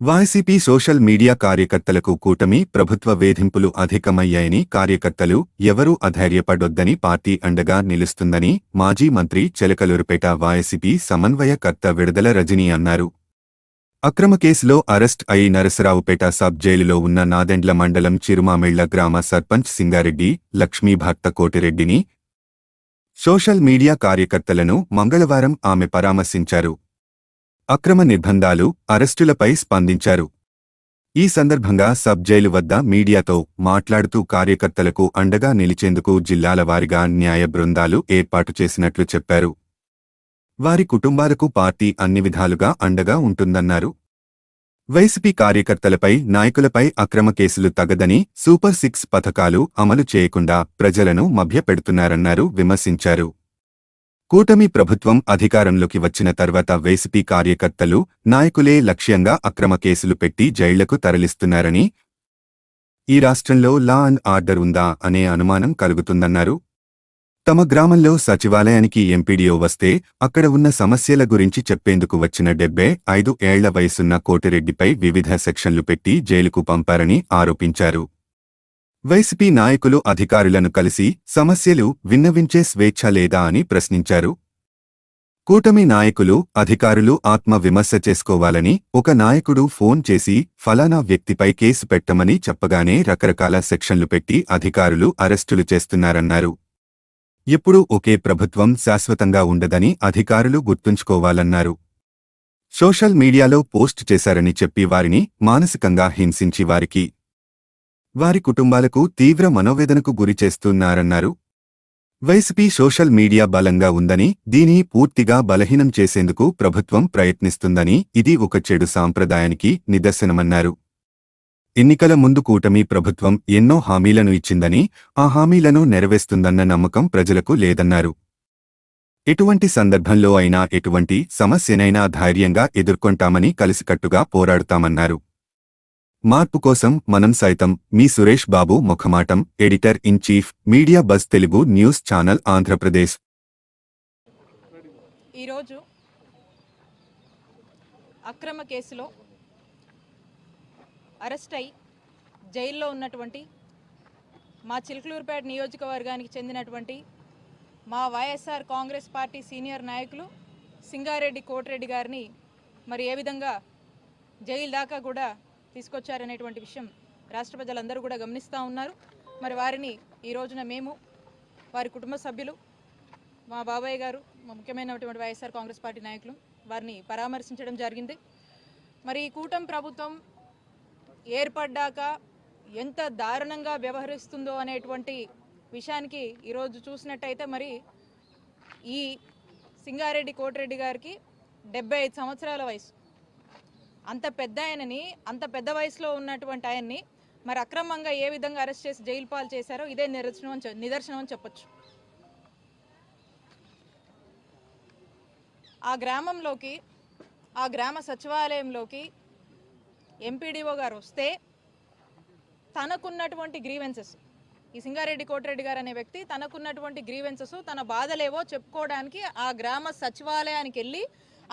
YCP social media కార్యకర్తలకు కూటమి ప్రభుత్వ వేధింపులు అధికమయ్యాయని కార్యకర్తలు ఎవరూ అధైర్యపడొద్దని పార్టీ అండగా నిలుస్తుందని మాజీ మంత్రి చిలకలూరిపేట వైసీపీ సమన్వయకర్త విడుదల రజని అన్నారు. అక్రమ కేసులో అరెస్ట్ అయి నరసరావుపేట సబ్ జైలులో ఉన్న నాదెండ్ల మండలం చిరుమామిళ్ల గ్రామ సర్పంచ్ సింగారెడ్డి లక్ష్మీ భర్త కోటిరెడ్డిని, సోషల్ మీడియా కార్యకర్తలను మంగళవారం ఆమె పరామర్శించారు. అక్రమ నిర్బంధాలు, అరెస్టులపై స్పందించారు. ఈ సందర్భంగా సబ్ జైలు వద్ద మీడియాతో మాట్లాడుతూ కార్యకర్తలకు అండగా నిలిచేందుకు జిల్లాల వారీగా న్యాయ బృందాలు ఏర్పాటు చేసినట్లు చెప్పారు. వారి కుటుంబాలకు పార్టీ అన్ని విధాలుగా అండగా ఉంటుందన్నారు. వైసీపీ కార్యకర్తలపై, నాయకులపై అక్రమ కేసులు తగదని, సూపర్ 6 పథకాలు అమలు చేయకుండా ప్రజలను మభ్యపెడుతున్నారన్నారు. విమర్శించారు. కూటమి ప్రభుత్వం అధికారంలోకి వచ్చిన తర్వాత వైసీపీ కార్యకర్తలు, నాయకులే లక్ష్యంగా అక్రమ కేసులు పెట్టి జైళ్లకు తరలిస్తున్నారని, ఈ రాష్ట్రంలో లా అండ్ ఆర్డర్ ఉందా అనే అనుమానం కలుగుతుందన్నారు. తమ గ్రామంలో సచివాలయానికి ఎంపీడీఓ వస్తే అక్కడ ఉన్న సమస్యల గురించి చెప్పేందుకు వచ్చిన 75 ఏళ్ల వయసున్న కోటిరెడ్డిపై వివిధ సెక్షన్లు పెట్టి జైలుకు పంపారని ఆరోపించారు. వైసీపీ నాయకులు అధికారులను కలిసి సమస్యలు విన్నవించే స్వేచ్ఛ లేదా అని ప్రశ్నించారు. కూటమి నాయకులు, అధికారులు ఆత్మ విమర్శ చేసుకోవాలని ఒక నాయకుడు ఫోన్ చేసి ఫలానా వ్యక్తిపై కేసు పెట్టమని చెప్పగానే రకరకాల సెక్షన్లు పెట్టి అధికారులు అరెస్టులు చేస్తున్నారన్నారు. ఎప్పుడూ ఒకే ప్రభుత్వం శాశ్వతంగా ఉండదని అధికారులు గుర్తుంచుకోవాలన్నారు. సోషల్ మీడియాలో పోస్ట్ చేశారని చెప్పి వారిని మానసికంగా హింసించి వారి కుటుంబాలకు తీవ్ర మనోవేదనకు గురి చేస్తున్నారన్నారు. వైసీపీ సోషల్ మీడియా బలంగా ఉందని, దీన్ని పూర్తిగా బలహీనం చేసేందుకు ప్రభుత్వం ప్రయత్నిస్తుందని, ఇది ఒక చెడు సాంప్రదాయానికి నిదర్శనమన్నారు. ఎన్నికల ముందు కూటమి ప్రభుత్వం ఎన్నో హామీలను ఇచ్చిందని, ఆ హామీలను నెరవేరుస్తుందన్న నమ్మకం ప్రజలకు లేదన్నారు. ఎటువంటి సందర్భంలో అయినా ఎటువంటి సమస్యనైనా ధైర్యంగా ఎదుర్కొంటామని, కలిసికట్టుగా పోరాడుతామన్నారు. మార్పు కోసం మనం సైతం. మీ సురేష్ బాబు ముఖమాటం, editor in chief, media buzz Telugu news channel, Andhra Pradesh. ఈరోజు అక్రమ కేసులో అరెస్ట్ అయి జైల్లో ఉన్నటువంటి మా చిలకలూరిపేట నియోజకవర్గానికి చెందినటువంటి మా వైఎస్ఆర్ కాంగ్రెస్ పార్టీ సీనియర్ నాయకులు సింగారెడ్డి కోటిరెడ్డి గారిని మరి ఏ విధంగా జైలు దాకా కూడా తీసుకొచ్చారనేటువంటి విషయం రాష్ట్ర ప్రజలందరూ కూడా గమనిస్తూ ఉన్నారు. మరి వారిని ఈ రోజున మేము, వారి కుటుంబ సభ్యులు, మా బాబాయ్ గారు, మా ముఖ్యమైనటువంటి వైఎస్ఆర్ కాంగ్రెస్ పార్టీ నాయకులు వారిని పరామర్శించడం జరిగింది. మరి ఈ కూటమి ప్రభుత్వం ఏర్పడ్డాక ఎంత దారుణంగా వ్యవహరిస్తుందో అనేటువంటి విషయానికి ఈరోజు చూసినట్టయితే మరి ఈ సింగారెడ్డి కోటిరెడ్డి గారికి 75 సంవత్సరాల వయసు. అంత పెద్ద ఆయనని, అంత పెద్ద వయసులో ఉన్నటువంటి ఆయన్ని మరి అక్రమంగా ఏ విధంగా అరెస్ట్ చేసి జైలు పాలు చేశారో ఇదే నిదర్శనం అని చెప్పొచ్చు. ఆ గ్రామంలోకి, ఆ గ్రామ సచివాలయంలోకి ఎంపీడీఓ గారు వస్తే తనకున్నటువంటి గ్రీవెన్సెస్, ఈ సింగారెడ్డి కోటిరెడ్డి గారు అనే వ్యక్తి తనకున్నటువంటి గ్రీవెన్సెస్, తన బాధలేవో చెప్పుకోవడానికి ఆ గ్రామ సచివాలయానికి వెళ్ళి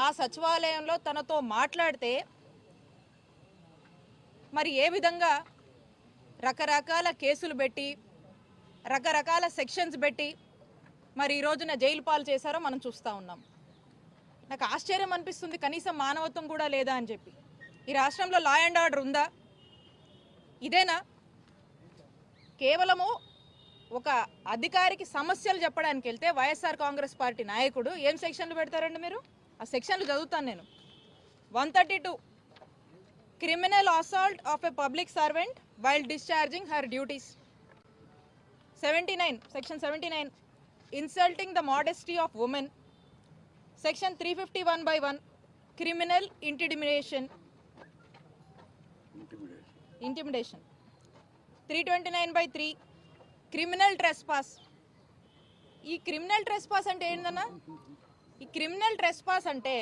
ఆ సచివాలయంలో తనతో మాట్లాడితే మరి ఏ విధంగా రకరకాల కేసులు పెట్టి, రకరకాల సెక్షన్స్ పెట్టి మరి ఈ రోజున జైలు పాలు చేశారో మనం చూస్తూ ఉన్నాం. నాకు ఆశ్చర్యం అనిపిస్తుంది, కనీసం మానవత్వం కూడా లేదా అని చెప్పి. ఈ రాష్ట్రంలో లా అండ్ ఆర్డర్ ఉందా? ఇదేనా? కేవలము ఒక అధికారికి సమస్యలు చెప్పడానికి వెళ్తే వైఎస్ఆర్ కాంగ్రెస్ పార్టీ నాయకుడు ఏం సెక్షన్లు పెడతారండి మీరు? ఆ సెక్షన్లు చదువుతాను నేను. 132 criminal assault of a public servant while discharging her duties. 79 section 79 insulting the modesty of women. Section 351/1 criminal intimidation. 329/3 criminal trespass. ఈ క్రిమినల్ ట్రెస్పాస్ అంటే ఏంటన్నా? ఈ క్రిమినల్ ట్రెస్పాస్ అంటే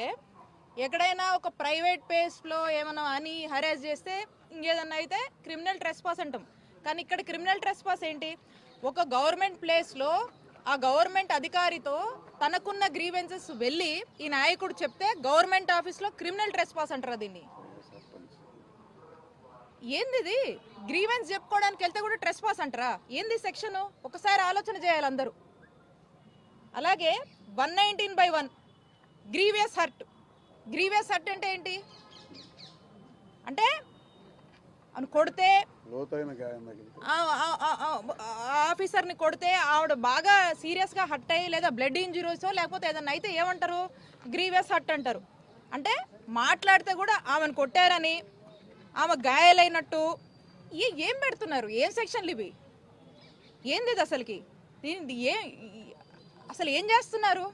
ఎక్కడైనా ఒక ప్రైవేట్ ప్లేస్లో ఏమైనా అని హరాస్ చేస్తే ఇంకేదన్నా అయితే క్రిమినల్ ట్రెస్పాస్ అంటాం. కానీ ఇక్కడ క్రిమినల్ ట్రెస్పాస్ ఏంటి? ఒక గవర్నమెంట్ ప్లేస్లో ఆ గవర్నమెంట్ అధికారితో తనకున్న గ్రీవెన్సెస్ వెళ్ళి ఈ నాయకుడు చెప్తే గవర్నమెంట్ ఆఫీస్లో క్రిమినల్ ట్రెస్పాస్ అంటారు దీన్ని. ఏంది ఇది? గ్రీవెన్స్ చెప్పుకోవడానికి వెళ్తే కూడా ట్రెస్ పాస్ అంటారా? ఏంది సెక్షన్? ఒకసారి ఆలోచన చేయాలి అందరూ. అలాగే 119/1 గ్రీవియస్ హర్ట్. గ్రీవియస్ హర్ట్ అంటే ఏంటి? అంటే అని కొడితే ఆఫీసర్ని కొడితే ఆవిడ బాగా సీరియస్గా హర్ట్ అయ్యి లేదా బ్లడ్ ఇంజురీస్ లేకపోతే ఏదన్నా అయితే ఏమంటారు? గ్రీవియస్ హర్ట్ అంటారు. అంటే మాట్లాడితే కూడా ఆమెను కొట్టారని, ఆమె గాయాలైనట్టు ఏం పెడుతున్నారు? ఏం సెక్షన్లు ఇవి? ఏంది ఇది అసలుకి? దీని అసలు ఏం చేస్తున్నారు?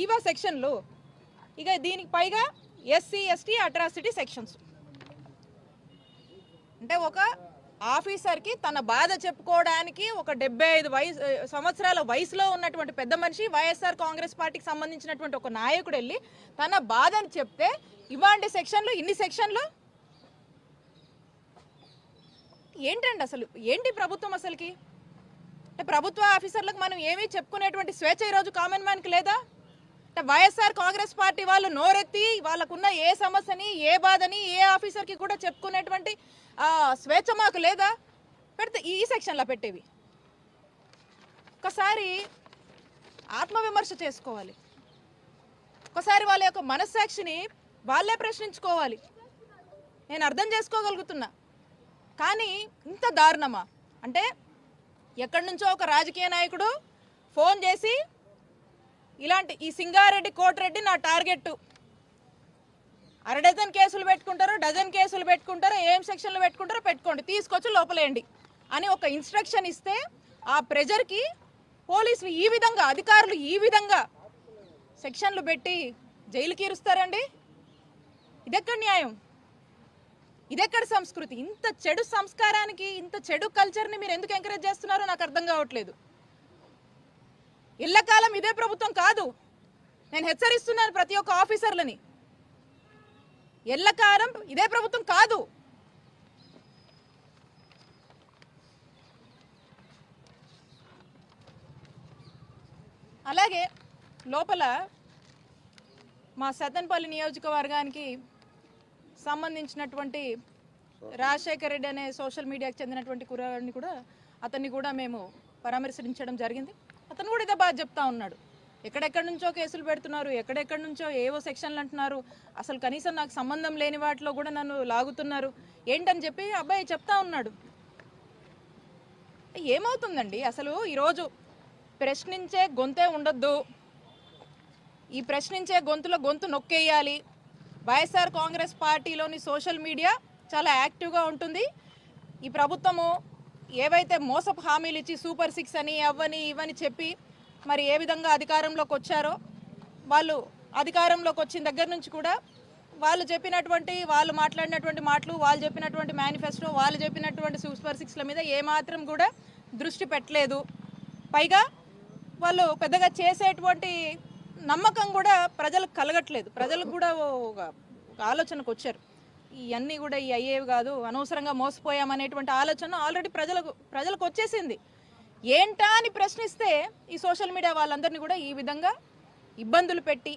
ఇవా సెక్షన్లు? ఇక దీనికి పైగా ఎస్సీ ఎస్టీ అట్రాసిటీ సెక్షన్స్. అంటే ఒక ఆఫీసర్కి తన బాధ చెప్పుకోవడానికి ఒక 75 సంవత్సరాల వయసులో ఉన్నటువంటి పెద్ద మనిషి, వైఎస్ఆర్ కాంగ్రెస్ పార్టీకి సంబంధించినటువంటి ఒక నాయకుడు వెళ్ళి తన బాధని చెప్తే ఇవాంటి సెక్షన్లు, ఇన్ని సెక్షన్లు ఏంటండి అసలు? ఏంటి ప్రభుత్వం అసలుకి? అంటే ప్రభుత్వ ఆఫీసర్లకు మనం ఏమీ చెప్పుకునేటువంటి స్వేచ్ఛ ఈరోజు కామన్ మ్యాన్కి లేదా? అంటే వైఎస్ఆర్ కాంగ్రెస్ పార్టీ వాళ్ళు నోరెత్తి వాళ్ళకున్న ఏ సమస్యని, ఏ బాధని ఏ ఆఫీసర్కి కూడా చెప్పుకునేటువంటి స్వేచ్ఛ మాకు లేదా? పెడితే ఈ సెక్షన్లో పెట్టేవి. ఒకసారి ఆత్మవిమర్శ చేసుకోవాలి. ఒకసారి వాళ్ళ యొక్క మనస్సాక్షిని వాళ్ళే ప్రశ్నించుకోవాలి. నేను అర్థం చేసుకోగలుగుతున్నా, కానీ ఇంత దారుణమా? అంటే ఎక్కడి నుంచో ఒక రాజకీయ నాయకుడు ఫోన్ చేసి ఇలాంటి ఈ సింగారెడ్డి కోటిరెడ్డి నా టార్గెట్, అరడజన్ కేసులు పెట్టుకుంటారో డజన్ కేసులు పెట్టుకుంటారో ఏం సెక్షన్లు పెట్టుకుంటారో పెట్టుకోండి, తీసుకొచ్చి లోపలేయండి అని ఒక ఇన్స్ట్రక్షన్ ఇస్తే ఆ ప్రెజర్కి పోలీసులు ఈ విధంగా, అధికారులు ఈ విధంగా సెక్షన్లు పెట్టి జైలుకి ఇరుస్తారండి? ఇదెక్కడ న్యాయం? ఇదెక్కడ సంస్కృతి? ఇంత చెడు సంస్కారానికి, ఇంత చెడు కల్చర్ని మీరు ఎందుకు ఎంకరేజ్ చేస్తున్నారో నాకు అర్థం కావట్లేదు. ఇళ్లకాలం ఇదే ప్రభుత్వం కాదు. నేను హెచ్చరిస్తున్నాను ప్రతి ఒక్క ఆఫీసర్లని, ఎల్లకాలం ఇదే ప్రభుత్వం కాదు. అలాగే లోపల మా సత్తెనపల్లి నియోజకవర్గానికి సంబంధించినటువంటి రాజశేఖర్ రెడ్డి అనే సోషల్ మీడియాకి చెందినటువంటి కుర్రాడిని కూడా, అతన్ని కూడా మేము పరామర్శించడం జరిగింది. అతను కూడా ఇదే బాధ చెప్తా ఉన్నాడు. ఎక్కడెక్కడి నుంచో కేసులు పెడుతున్నారు, ఎక్కడెక్కడి నుంచో ఏవో సెక్షన్లు అంటున్నారు, అసలు కనీసం నాకు సంబంధం లేని వాటిలో కూడా నన్ను లాగుతున్నారు ఏంటని చెప్పి అబ్బాయి చెప్తా ఉన్నాడు. ఏమవుతుందండి అసలు? ఈరోజు ప్రశ్నించే గొంతే ఉండొద్దు, ఈ ప్రశ్నించే గొంతులో గొంతు నొక్కేయాలి. వైఎస్ఆర్ కాంగ్రెస్ పార్టీలోని సోషల్ మీడియా చాలా యాక్టివ్గా ఉంటుంది. ఈ ప్రభుత్వము ఏవైతే మోసపు హామీలు ఇచ్చి సూపర్ 6 అని అవని ఇవని చెప్పి మరి ఏ విధంగా అధికారంలోకి వచ్చారో, వాళ్ళు అధికారంలోకి వచ్చిన దగ్గర నుంచి కూడా వాళ్ళు చెప్పినటువంటి, వాళ్ళు మాట్లాడినటువంటి మాటలు, వాళ్ళు చెప్పినటువంటి మేనిఫెస్టో, వాళ్ళు చెప్పినటువంటి సూపర్ 6ల మీద ఏమాత్రం కూడా దృష్టి పెట్టలేదు. పైగా వాళ్ళు పెద్దగా చేసేటువంటి నమ్మకం కూడా ప్రజలకు కలగట్లేదు. ప్రజలకు కూడా ఒక ఆలోచనకు వచ్చారు, ఇవన్నీ కూడా ఈ అయ్యేవి కాదు, అనవసరంగా మోసపోయామనేటువంటి ఆలోచన ఆల్రెడీ ప్రజలకు వచ్చేసింది. ఏంటా అని ప్రశ్నిస్తే ఈ సోషల్ మీడియా వాళ్ళందరినీ కూడా ఈ విధంగా ఇబ్బందులు పెట్టి,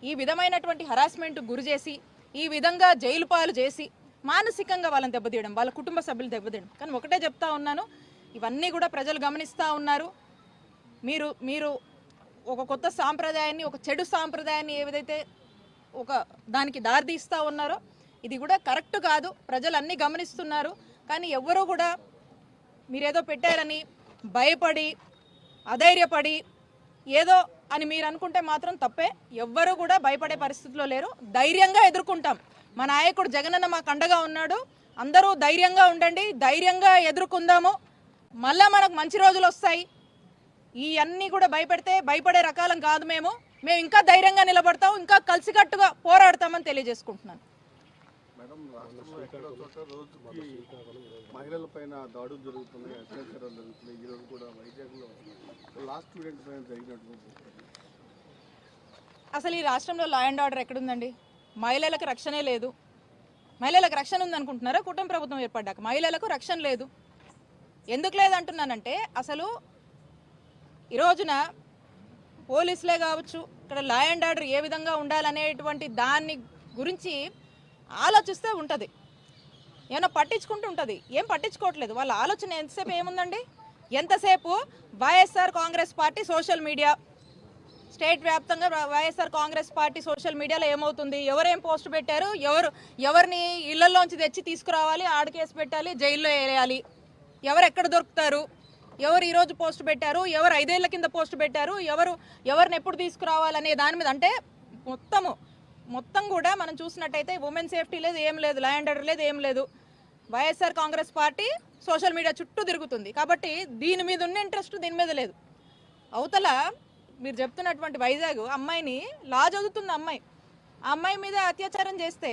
ఈ విధమైనటువంటి హరాస్మెంట్ గురి చేసి, ఈ విధంగా జైలు పాలు చేసి మానసికంగా వాళ్ళని దెబ్బతీయడం, వాళ్ళ కుటుంబ సభ్యులు దెబ్బతీయడం. కానీ ఒకటే చెప్తా ఉన్నాను, ఇవన్నీ కూడా ప్రజలు గమనిస్తూ ఉన్నారు. మీరు ఒక కొత్త సాంప్రదాయాన్ని, ఒక చెడు సాంప్రదాయాన్ని ఏదైతే ఒక దానికి దారితీస్తూ ఉన్నారో ఇది కూడా కరెక్ట్ కాదు. ప్రజలు అన్నీ గమనిస్తున్నారు. కానీ ఎవ్వరూ కూడా మీరేదో పెట్టారని భయపడి, అధైర్యపడి ఏదో అని మీరు అనుకుంటే మాత్రం తప్పే. ఎవ్వరూ కూడా భయపడే పరిస్థితిలో లేరు. ధైర్యంగా ఎదుర్కొంటాం. మా నాయకుడు జగనన్న మాకు అండగా ఉన్నాడు. అందరూ ధైర్యంగా ఉండండి, ధైర్యంగా ఎదుర్కొందాము. మళ్ళా మనకు మంచి రోజులు వస్తాయి. ఈ అన్నీ కూడా భయపడే రకాలం కాదు. మేము ఇంకా ధైర్యంగా నిలబడతాం, ఇంకా కలిసికట్టుగా పోరాడతామని తెలియజేసుకుంటున్నాను. మహిళలపైన దాడులు జరుగుతున్నాయి, అత్యాచారాలు జరుగుతున్నాయి. ఈరోజు కూడా వైజాగ్లో లాస్ట్ స్టూడెంట్ పైన జరిగినటువంటి అసలు ఈ రాష్ట్రంలో లా అండ్ ఆర్డర్ ఎక్కడుందండి? మహిళలకు రక్షణే లేదు. మహిళలకు రక్షణ ఉందనుకుంటున్నారా? కూటమి ప్రభుత్వం ఏర్పడ్డాక మహిళలకు రక్షణ లేదు. ఎందుకు లేదంటున్నానంటే, అసలు ఈ రోజున పోలీసులే కావచ్చు, ఇక్కడ లా అండ్ ఆర్డర్ ఏ విధంగా ఉండాలనేటువంటి దాన్ని గురించి ఆలోచిస్తే ఉంటుంది, ఏమైనా పట్టించుకుంటూ ఉంటుంది. ఏం పట్టించుకోవట్లేదు. వాళ్ళ ఆలోచన ఎంతసేపు ఏముందండి? ఎంతసేపు YSR Congress party social media, state వ్యాప్తంగా వైఎస్ఆర్ కాంగ్రెస్ పార్టీ సోషల్ మీడియాలో ఏమవుతుంది, ఎవరేం పోస్ట్ పెట్టారు, ఎవరిని ఇళ్లలోంచి తెచ్చి తీసుకురావాలి, ఆడ కేసు పెట్టాలి, జైల్లో వేయాలి, ఎవరు ఎక్కడ దొరుకుతారు, ఎవరు ఈరోజు పోస్ట్ పెట్టారు, ఎవరు 5 ఏళ్ల కింద పోస్ట్ పెట్టారు, ఎవరిని ఎప్పుడు తీసుకురావాలనే దాని మీద. అంటే మొత్తం కూడా మనం చూసినట్టయితే ఉమెన్ సేఫ్టీ లేదు, ఏం లేదు, లా అండ్ ఆర్డర్ లేదు, ఏం లేదు. YSR Congress party social media చుట్టూ తిరుగుతుంది. కాబట్టి దీని మీద ఉన్న ఇంట్రెస్ట్ దీని మీద లేదు. అవతల మీరు చెప్తున్నటువంటి వైజాగ్ అమ్మాయిని లా చదువుతుంది అమ్మాయి, ఆ అమ్మాయి మీద అత్యాచారం చేస్తే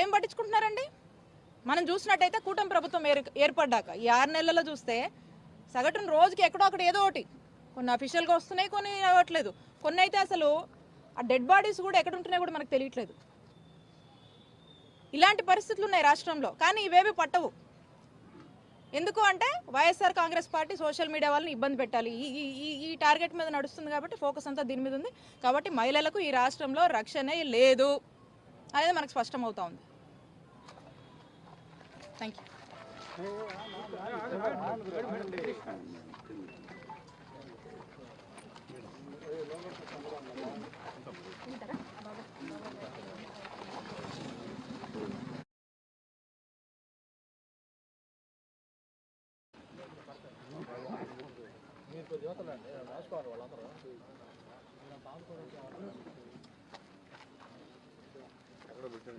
ఏం పట్టించుకుంటున్నారండి? మనం చూసినట్టయితే కూటమి ప్రభుత్వం ఏర్పడ్డాక ఈ 6 నెలల్లో చూస్తే సగటున రోజుకి ఎక్కడో అక్కడ ఏదో ఒకటి, కొన్ని అఫీషియల్గా వస్తున్నాయి, కొన్ని అవ్వట్లేదు, కొన్ని అయితే అసలు ఆ డెడ్ బాడీస్ కూడా ఎక్కడ ఉంటున్నాయో కూడా మనకు తెలియట్లేదు. ఇలాంటి పరిస్థితులు ఉన్నాయి రాష్ట్రంలో. కానీ ఇవేవి పట్టవు. ఎందుకు అంటే YSR Congress party social media వాళ్ళని ఇబ్బంది పెట్టాలి, ఈ టార్గెట్ మీద నడుస్తుంది. కాబట్టి ఫోకస్ అంతా దీని మీద ఉంది. కాబట్టి మహిళలకు ఈ రాష్ట్రంలో రక్షణ లేదు అనేది మనకు స్పష్టమవుతా ఉంది. Thank you.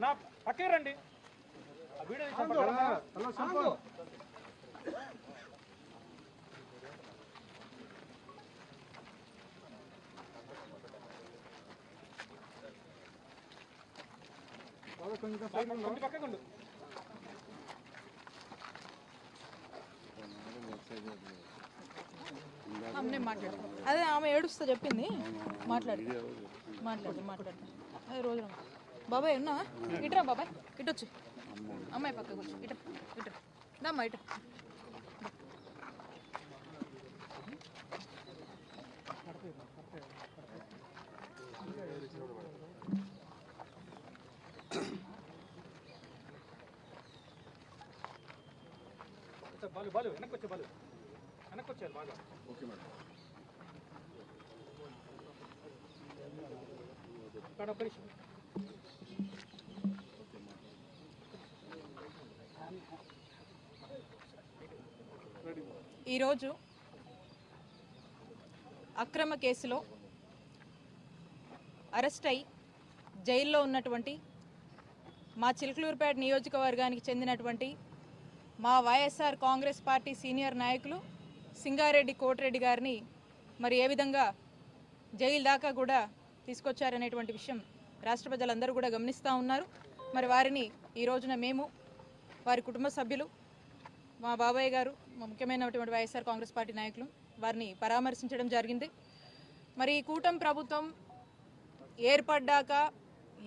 నా పక్కే రండి. ఆ వీడియో తీసి కొంచెం పక్కకుండు. నేను మాట్లాడు, అదే ఆమె ఏడుస్తా చెప్పింది, మాట్లాడు. అదే రోజు బాబాయ్ ఉన్నా, ఇటురా బాబాయ్, ఇటొచ్చు, అమ్మాయి పక్కకు వచ్చి ఇటు దమ్మా, ఇటు. బాలు వెనక్కి వచ్చారు బాగా. Okay madam. ఇక్కడ ఒక నిమిషం. ఈరోజు అక్రమ కేసులో అరెస్ట్ అయి జైల్లో ఉన్నటువంటి మా చిలకలూరుపేట నియోజకవర్గానికి చెందినటువంటి మా వైఎస్ఆర్ కాంగ్రెస్ పార్టీ సీనియర్ నాయకులు సింగారెడ్డి కోటిరెడ్డి గారిని మరి ఏ విధంగా జైలు దాకా కూడా తీసుకొచ్చారనేటువంటి విషయం రాష్ట్ర ప్రజలందరూ కూడా గమనిస్తూ ఉన్నారు. మరి వారిని ఈ రోజున మేము, వారి కుటుంబ సభ్యులు, మా బాబాయ్ గారు, మా ముఖ్యమైనటువంటి వైఎస్ఆర్ కాంగ్రెస్ పార్టీ నాయకులు వారిని పరామర్శించడం జరిగింది. మరి ఈ కూటమి ప్రభుత్వం ఏర్పడ్డాక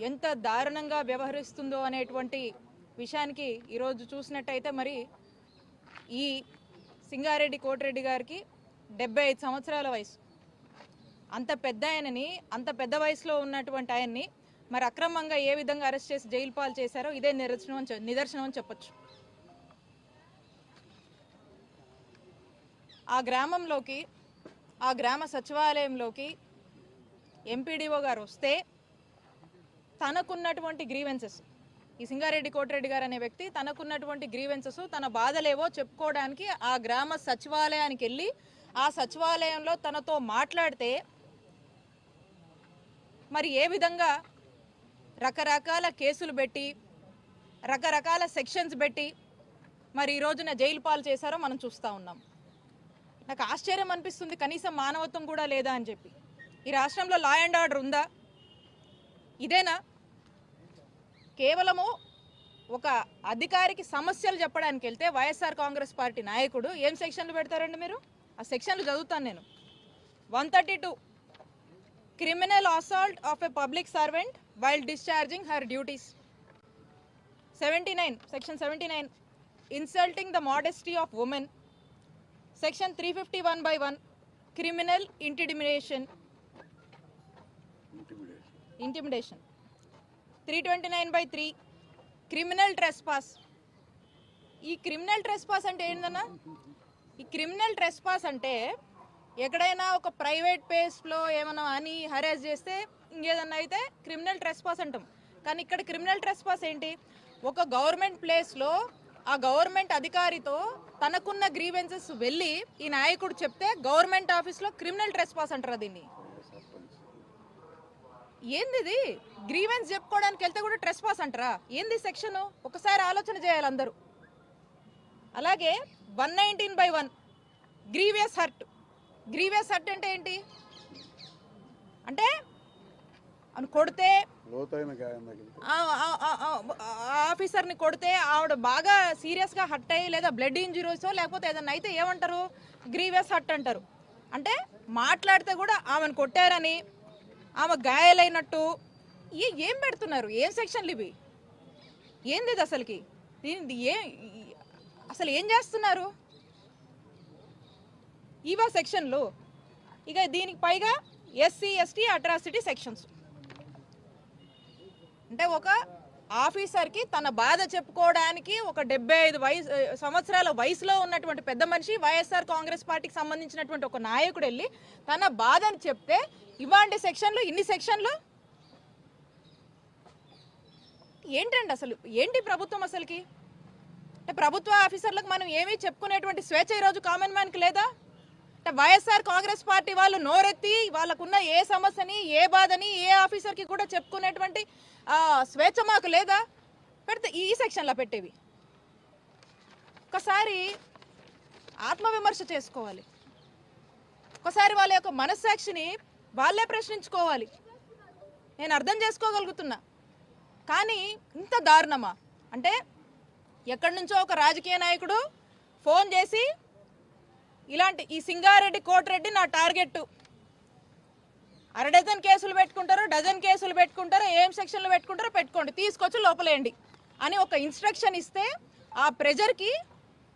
ఎంత దారుణంగా వ్యవహరిస్తుందో అనేటువంటి విషయానికి ఈరోజు చూసినట్టయితే మరి ఈ సింగారెడ్డి కోటిరెడ్డి గారికి 75 సంవత్సరాల వయసు. అంత పెద్ద ఆయనని, అంత పెద్ద వయసులో ఉన్నటువంటి ఆయన్ని మరి అక్రమంగా ఏ విధంగా అరెస్ట్ చేసి జైలు పాలు చేశారో ఇదే నిదర్శనం అని చెప్పొచ్చు. ఆ గ్రామంలోకి, ఆ గ్రామ సచివాలయంలోకి ఎంపీడీఓ గారు వస్తే తనకున్నటువంటి గ్రీవెన్సెస్, ఈ సింగారెడ్డి కోటిరెడ్డి గారు అనే వ్యక్తి తనకున్నటువంటి గ్రీవెన్సెస్, తన బాధలేవో చెప్పుకోవడానికి ఆ గ్రామ సచివాలయానికి వెళ్ళి ఆ సచివాలయంలో తనతో మాట్లాడితే మరి ఏ విధంగా రకరకాల కేసులు పెట్టి, రకరకాల సెక్షన్స్ పెట్టి మరి ఈ రోజున జైలు పాలు చేశారో మనం చూస్తూ ఉన్నాం. నాకు ఆశ్చర్యం అనిపిస్తుంది, కనీసం మానవత్వం కూడా లేదా అని చెప్పి. ఈ రాష్ట్రంలో లా అండ్ ఆర్డర్ ఉందా? ఇదేనా? కేవలము ఒక అధికారికి సమస్యలు చెప్పడానికి వెళ్తే వైఎస్ఆర్ కాంగ్రెస్ పార్టీ నాయకుడు ఏం సెక్షన్లు పెడతారండి మీరు? ఆ సెక్షన్లు చదువుతాను నేను. 132 criminal assault of a public servant while discharging her duties. 79 section 79 insulting the modesty of women. Section 351/1 criminal intimidation. 329/3 criminal trespass. ఈ క్రిమినల్ ట్రెస్పాస్ అంటే ఏంటన్నా? ఈ క్రిమినల్ ట్రెస్పాస్ అంటే ఎక్కడైనా ఒక ప్రైవేట్ ప్లేస్లో ఏమైనా అని హరాస్ చేస్తే ఇంకేదన్నా అయితే క్రిమినల్ ట్రెస్పాస్ అంటాం. కానీ ఇక్కడ క్రిమినల్ ట్రెస్పాస్ ఏంటి? ఒక గవర్నమెంట్ ప్లేస్లో ఆ గవర్నమెంట్ అధికారితో తనకున్న గ్రీవెన్సెస్ వెళ్ళి ఈ నాయకుడు చెప్తే గవర్నమెంట్ ఆఫీస్లో క్రిమినల్ ట్రెస్పాస్ అంటారు దీన్ని. ఏంది ఇది? గ్రీవెన్స్ చెప్పుకోవడానికి వెళ్తే కూడా ట్రెస్పాస్ అంటారా? ఏంది సెక్షన్? ఒకసారి ఆలోచన చేయాలి అందరూ. అలాగే 119/1 గ్రీవియస్ హర్ట్. గ్రీవియస్ హర్ట్ అంటే ఏంటి? అంటే కొడితే ఆఫీసర్ని కొడితే ఆవిడ బాగా సీరియస్గా హర్ట్ అయ్యి లేదా బ్లడ్ ఇంజురీసో లేకపోతే ఏదన్నా అయితే ఏమంటారు? గ్రీవియస్ హర్ట్ అంటారు. అంటే మాట్లాడితే కూడా ఆమెను కొట్టారని, ఆమె గాయాలైనట్టు ఏం పెడుతున్నారు? ఏం సెక్షన్లు ఇవి? ఏంది ఇది అసలుకి? దీని అసలు ఏం చేస్తున్నారు? ఇవా సెక్షన్లు. ఇక దీనికి పైగా SC ST అట్రాసిటీ సెక్షన్స్. అంటే ఒక ఆఫీసర్కి తన బాధ చెప్పుకోవడానికి ఒక 75 సంవత్సరాల వయసులో ఉన్నటువంటి పెద్ద మనిషి, వైఎస్ఆర్ కాంగ్రెస్ పార్టీకి సంబంధించినటువంటి ఒక నాయకుడు వెళ్ళి తన బాధని చెప్తే ఇవాంటి సెక్షన్లు, ఇన్ని సెక్షన్లు ఏంటండి అసలు? ఏంటి ప్రభుత్వం అసలుకి? అంటే ప్రభుత్వ ఆఫీసర్లకు మనం ఏమీ చెప్పుకునేటువంటి స్వేచ్ఛ ఈరోజు కామన్ మ్యాన్కి లేదా? అంటే వైఎస్ఆర్ కాంగ్రెస్ పార్టీ వాళ్ళు నోరెత్తి వాళ్ళకున్న ఏ సమస్యని, ఏ బాధని ఏ ఆఫీసర్కి కూడా చెప్పుకునేటువంటి స్వేచ్ఛ మాకు లేదా? పెడితే ఈ సెక్షన్లో పెట్టేవి. ఒకసారి ఆత్మవిమర్శ చేసుకోవాలి. ఒకసారి వాళ్ళ యొక్క మనస్సాక్షిని వాళ్ళే ప్రశ్నించుకోవాలి. నేను అర్థం చేసుకోగలుగుతున్నా, కానీ ఇంత దారుణమా? అంటే ఎక్కడి నుంచో ఒక రాజకీయ నాయకుడు ఫోన్ చేసి ఇలాంటి ఈ సింగారెడ్డి కోటిరెడ్డి నా టార్గెట్, అరడజన్ కేసులు పెట్టుకుంటారో, డజన్ కేసులు పెట్టుకుంటారో, ఏం సెక్షన్లు పెట్టుకుంటారో పెట్టుకోండి, తీసుకొచ్చి లోపలేయండి అని ఒక ఇన్స్ట్రక్షన్ ఇస్తే ఆ ప్రెజర్కి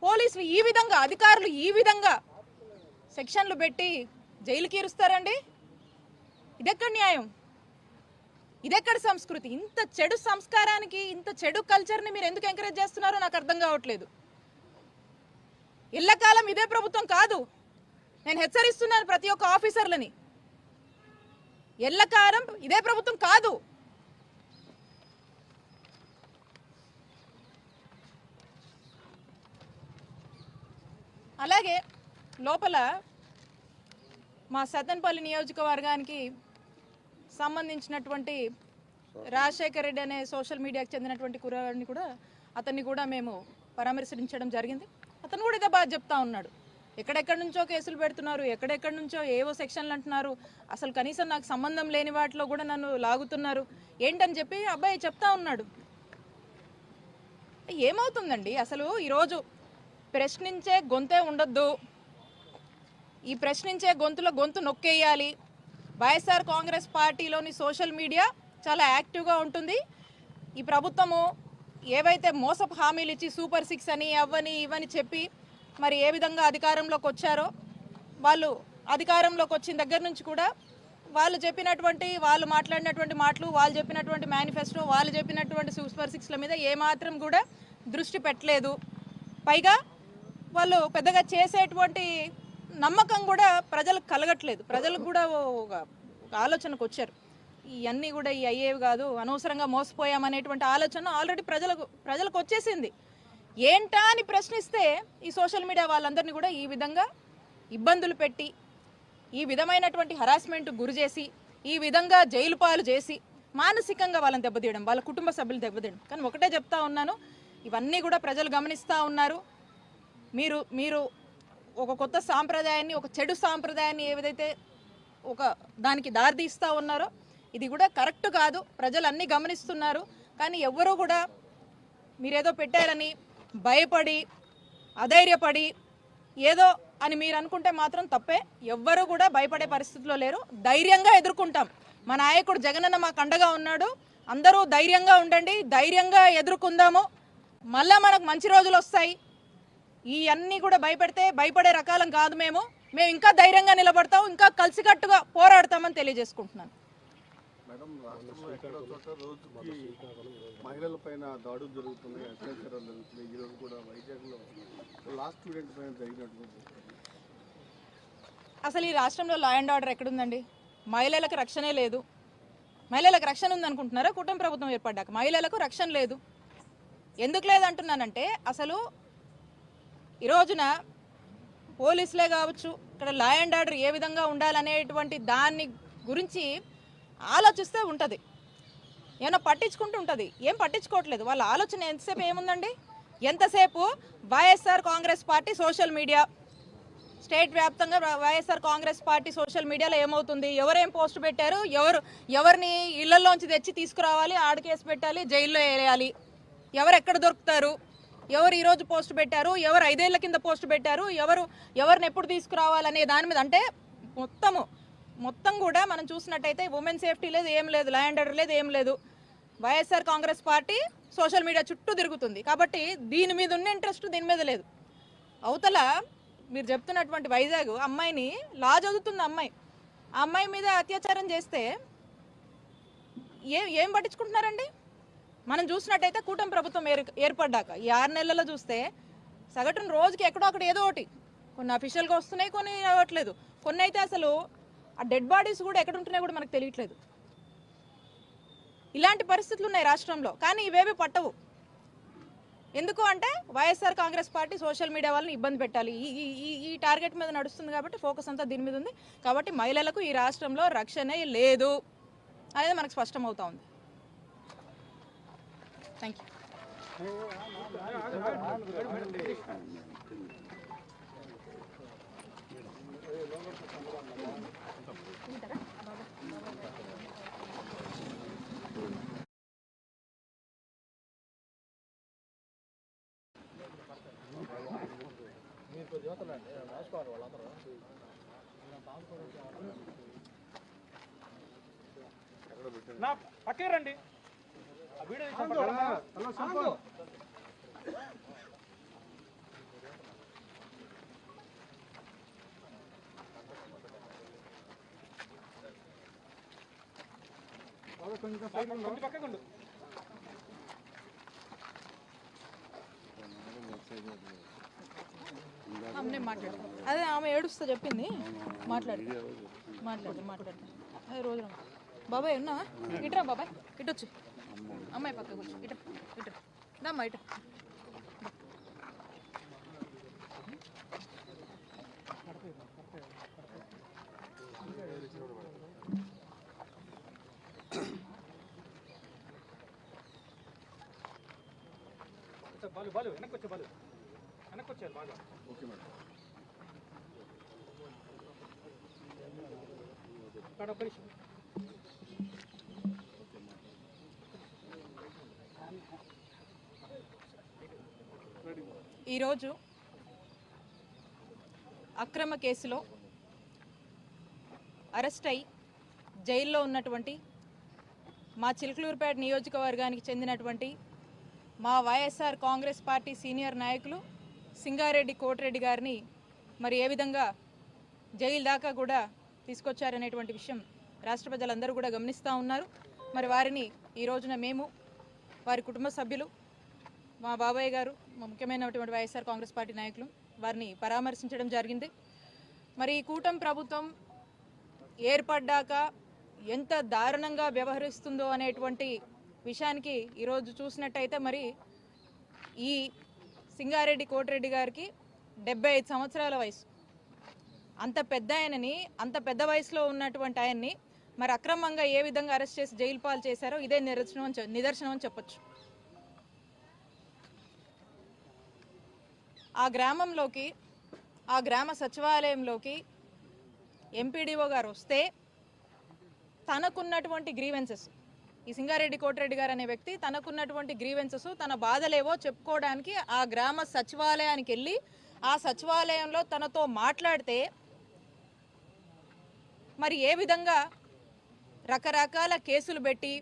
పోలీసులు ఈ విధంగా, అధికారులు ఈ విధంగా సెక్షన్లు పెట్టి జైలుకి ఇరుస్తారండి? ఇదెక్కడ న్యాయం? ఇదెక్కడ సంస్కృతి? ఇంత చెడు సంస్కారానికి, ఇంత చెడు కల్చర్ని మీరు ఎందుకు ఎంకరేజ్ చేస్తున్నారో నాకు అర్థం కావట్లేదు. ఎల్లకాలం ఇదే ప్రభుత్వం కాదు. నేను హెచ్చరిస్తున్నాను ప్రతి ఒక్క ఆఫీసర్లని, ఎల్లకాలం ఇదే ప్రభుత్వం కాదు. అలాగే లోపల మా సత్తెనపల్లి నియోజకవర్గానికి సంబంధించినటువంటి రాజశేఖర్ రెడ్డి అనే సోషల్ మీడియాకి చెందినటువంటి కుర్రాడిని కూడా, అతన్ని కూడా మేము పరామర్శించడం జరిగింది. అతను కూడా ఇదే బాధ చెప్తా ఉన్నాడు. ఎక్కడెక్కడి నుంచో కేసులు పెడుతున్నారు, ఎక్కడెక్కడి నుంచో ఏవో సెక్షన్లు అంటున్నారు, అసలు కనీసం నాకు సంబంధం లేని వాటిలో కూడా నన్ను లాగుతున్నారు ఏంటని చెప్పి అబ్బాయి చెప్తా ఉన్నాడు. ఏమవుతుందండి అసలు? ఈరోజు ప్రశ్నించే గొంతే ఉండొద్దు, ఈ ప్రశ్నించే గొంతులో గొంతు నొక్కేయాలి. వైఎస్ఆర్ కాంగ్రెస్ పార్టీలోని సోషల్ మీడియా చాలా యాక్టివ్గా ఉంటుంది. ఈ ప్రభుత్వము ఏవైతే మోసపు హామీలు ఇచ్చి సూపర్ 6 అని అవని ఇవని చెప్పి మరి ఏ విధంగా అధికారంలోకి వచ్చారో, వాళ్ళు అధికారంలోకి వచ్చిన దగ్గర నుంచి కూడా వాళ్ళు చెప్పినటువంటి, వాళ్ళు మాట్లాడినటువంటి మాటలు, వాళ్ళు చెప్పినటువంటి మేనిఫెస్టో, వాళ్ళు చెప్పినటువంటి సూపర్ 6ల మీద ఏమాత్రం కూడా దృష్టి పెట్టలేదు. పైగా వాళ్ళు పెద్దగా చేసేటువంటి నమ్మకం కూడా ప్రజలకు కలగట్లేదు. ప్రజలకు కూడా ఒక ఆలోచనకు వచ్చారు, ఇవన్నీ కూడా ఈ అయ్యేవి కాదు, అనవసరంగా మోసపోయామనేటువంటి ఆలోచన ఆల్రెడీ ప్రజలకు వచ్చేసింది. ఏంటా అని ప్రశ్నిస్తే ఈ సోషల్ మీడియా వాళ్ళందరినీ కూడా ఈ విధంగా ఇబ్బందులు పెట్టి, ఈ విధమైనటువంటి హరాస్మెంట్ గురి చేసి, ఈ విధంగా జైలు పాలు చేసి మానసికంగా వాళ్ళని దెబ్బతీయడం, వాళ్ళ కుటుంబ సభ్యులు దెబ్బతీయడం. కానీ ఒకటే చెప్తా ఉన్నాను, ఇవన్నీ కూడా ప్రజలు గమనిస్తూ ఉన్నారు. మీరు ఒక కొత్త సాంప్రదాయాన్ని, ఒక చెడు సాంప్రదాయాన్ని ఏదైతే ఒక దానికి దారితీస్తూ ఉన్నారో ఇది కూడా కరెక్ట్ కాదు. ప్రజలు అన్నీ గమనిస్తున్నారు. కానీ ఎవ్వరూ కూడా మీరేదో పెట్టారని భయపడి, అధైర్యపడి ఏదో అని మీరు అనుకుంటే మాత్రం తప్పే. ఎవ్వరూ కూడా భయపడే పరిస్థితిలో లేరు. ధైర్యంగా ఎదుర్కొంటాం. మా నాయకుడు జగనన్న మాకు అండగా ఉన్నాడు. అందరూ ధైర్యంగా ఉండండి, ధైర్యంగా ఎదుర్కొందాము. మళ్ళా మనకు మంచి రోజులు వస్తాయి. ఈ అన్నీ కూడా భయపడే రకాలం కాదు. మేము ఇంకా ధైర్యంగా నిలబడతాం, ఇంకా కలిసికట్టుగా పోరాడతామని తెలియజేసుకుంటున్నాను. మేడం, రాష్ట్రంలో ఎక్కడో చోట రోజుకి మహిళల పైన దాడులు జరుగుతున్నాయి, అత్యాచారాలు జరుగుతున్నాయి. ఈరోజు కూడా వైజాగ్లో లాస్ట్ స్టూడెంట్ పైన జరిగినటువంటి అసలు ఈ రాష్ట్రంలో లా అండ్ ఆర్డర్ ఎక్కడుందండి? మహిళలకు రక్షణే లేదు. మహిళలకు రక్షణ ఉందనుకుంటున్నారా? కూటమి ప్రభుత్వం ఏర్పడ్డాక మహిళలకు రక్షణ లేదు. ఎందుకు లేదంటున్నానంటే అసలు ఈ రోజున పోలీసులే కావచ్చు, ఇక్కడ లా అండ్ ఆర్డర్ ఏ విధంగా ఉండాలనేటువంటి దాన్ని గురించి ఆలోచిస్తే ఉంటుంది, ఏమైనా పట్టించుకుంటూ ఉంటుంది. ఏం పట్టించుకోవట్లేదు. వాళ్ళ ఆలోచన ఎంతసేపు ఏముందండి? ఎంతసేపు YSR Congress party social media, state వ్యాప్తంగా వైఎస్ఆర్ కాంగ్రెస్ పార్టీ సోషల్ మీడియాలో ఏమవుతుంది, ఎవరేం పోస్ట్ పెట్టారు, ఎవరిని ఇళ్లలోంచి తెచ్చి తీసుకురావాలి, ఆడ కేసు పెట్టాలి, జైల్లో వేయాలి, ఎవరు ఎక్కడ దొరుకుతారు, ఎవరు ఈరోజు పోస్ట్ పెట్టారు, ఎవరు 5 ఏళ్ల కింద పోస్ట్ పెట్టారు, ఎవరిని ఎప్పుడు తీసుకురావాలనే దాని మీద అంటే మొత్తం కూడా మనం చూసినట్టయితే ఉమెన్ సేఫ్టీ లేదు, ఏం లేదు, లా అండ్ ఆర్డర్ లేదు, ఏం లేదు. YSR Congress party social media చుట్టూ తిరుగుతుంది. కాబట్టి దీని మీద ఉన్న ఇంట్రెస్ట్ దీని మీద లేదు. అవతల మీరు చెప్తున్నటువంటి వైజాగ్ అమ్మాయిని లా చదువుతుంది అమ్మాయి, ఆ అమ్మాయి మీద అత్యాచారం చేస్తే ఏం పట్టించుకుంటున్నారండి? మనం చూసినట్టయితే కూటమి ప్రభుత్వం ఏర్పడ్డాక ఈ 6 నెలల్లో చూస్తే సగటున రోజుకి ఎక్కడో అక్కడ ఏదో ఒకటి, కొన్ని అఫీషియల్గా వస్తున్నాయి, కొన్ని అవ్వట్లేదు, కొన్ని అయితే అసలు ఆ డెడ్ బాడీస్ కూడా ఎక్కడ ఉంటున్నాయో కూడా మనకు తెలియట్లేదు. ఇలాంటి పరిస్థితులు ఉన్నాయి రాష్ట్రంలో. కానీ ఇవేవి పట్టవు. ఎందుకు అంటే YSR Congress party social media వాళ్ళని ఇబ్బంది పెట్టాలి, ఈ టార్గెట్ మీద నడుస్తుంది. కాబట్టి ఫోకస్ అంతా దీని మీద ఉంది. కాబట్టి మహిళలకు ఈ రాష్ట్రంలో రక్షణే లేదు అనేది మనకు స్పష్టమవుతా ఉంది. Thank you. నా పక్కే రండి. ఆ వీడియో తీసాను. కొంచెం పక్కకు ఉండు. మాట్లాడతాను. అదే ఆమె ఏడుస్తా చెప్పింది. మాట్లాడు. అదే రోజు బాబాయ్ ఉన్నా ఇట్రా, బాబాయ్ ఇటొచ్చు, అమ్మాయి పక్కకు వచ్చి ఇటు దమ్మా ఇటు. బాలు వెనక్కి వచ్చేయాలి బాగా. Okay madam. ఈరోజు అక్రమ కేసులో అరెస్ట్ అయి జైల్లో ఉన్నటువంటి మా చిలుకలూరుపేట నియోజకవర్గానికి చెందినటువంటి మా వైఎస్ఆర్ కాంగ్రెస్ పార్టీ సీనియర్ నాయకులు సింగారెడ్డి కోటిరెడ్డి గారిని మరి ఏ విధంగా జైలు దాకా కూడా తీసుకొచ్చారనేటువంటి విషయం రాష్ట్ర ప్రజలందరూ కూడా గమనిస్తూ ఉన్నారు. మరి వారిని ఈ రోజున మేము, వారి కుటుంబ సభ్యులు, మా బాబాయ్ గారు, మా ముఖ్యమైనటువంటి వైఎస్ఆర్ కాంగ్రెస్ పార్టీ నాయకులు వారిని పరామర్శించడం జరిగింది. మరి ఈ కూటమి ప్రభుత్వం ఏర్పడ్డాక ఎంత దారుణంగా వ్యవహరిస్తుందో అనేటువంటి విషయానికి ఈరోజు చూసినట్టయితే మరి ఈ సింగారెడ్డి కోటిరెడ్డి గారికి 75 సంవత్సరాల వయసు. అంత పెద్ద ఆయనని, అంత పెద్ద వయసులో ఉన్నటువంటి ఆయన్ని మరి అక్రమంగా ఏ విధంగా అరెస్ట్ చేసి జైలు పాలు చేశారో ఇదే నిదర్శనం అని చెప్పొచ్చు. ఆ గ్రామంలోకి, ఆ గ్రామ సచివాలయంలోకి ఎంపీడీఓ గారు వస్తే తనకున్నటువంటి గ్రీవెన్సెస్, ఈ సింగారెడ్డి కోటిరెడ్డి గారు అనే వ్యక్తి తనకున్నటువంటి గ్రీవెన్సెస్, తన బాధలేవో చెప్పుకోవడానికి ఆ గ్రామ సచివాలయానికి వెళ్ళి ఆ సచివాలయంలో తనతో మాట్లాడితే మరి ఏ విధంగా రకరకాల కేసులు పెట్టి,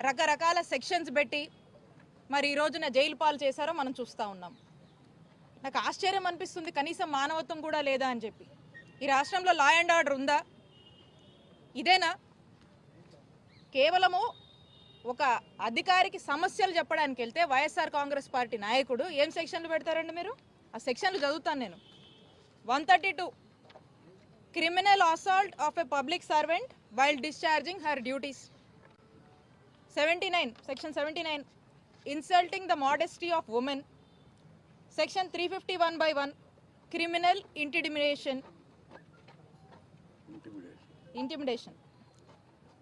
రకరకాల సెక్షన్స్ పెట్టి మరి ఈ రోజున జైలు పాలు చేశారో మనం చూస్తూ ఉన్నాం. నాకు ఆశ్చర్యం అనిపిస్తుంది, కనీసం మానవత్వం కూడా లేదా అని చెప్పి. ఈ రాష్ట్రంలో లా అండ్ ఆర్డర్ ఉందా? ఇదేనా? కేవలము ఒక అధికారికి సమస్యలు చెప్పడానికి వెళ్తే వైఎస్ఆర్ కాంగ్రెస్ పార్టీ నాయకుడు ఏం సెక్షన్లు పెడతారండి మీరు? ఆ సెక్షన్లు చదువుతాను నేను. 132 criminal assault of a public servant while discharging her duties. 79 section 79 insulting the modesty of women. Section 351/1 criminal intimidation.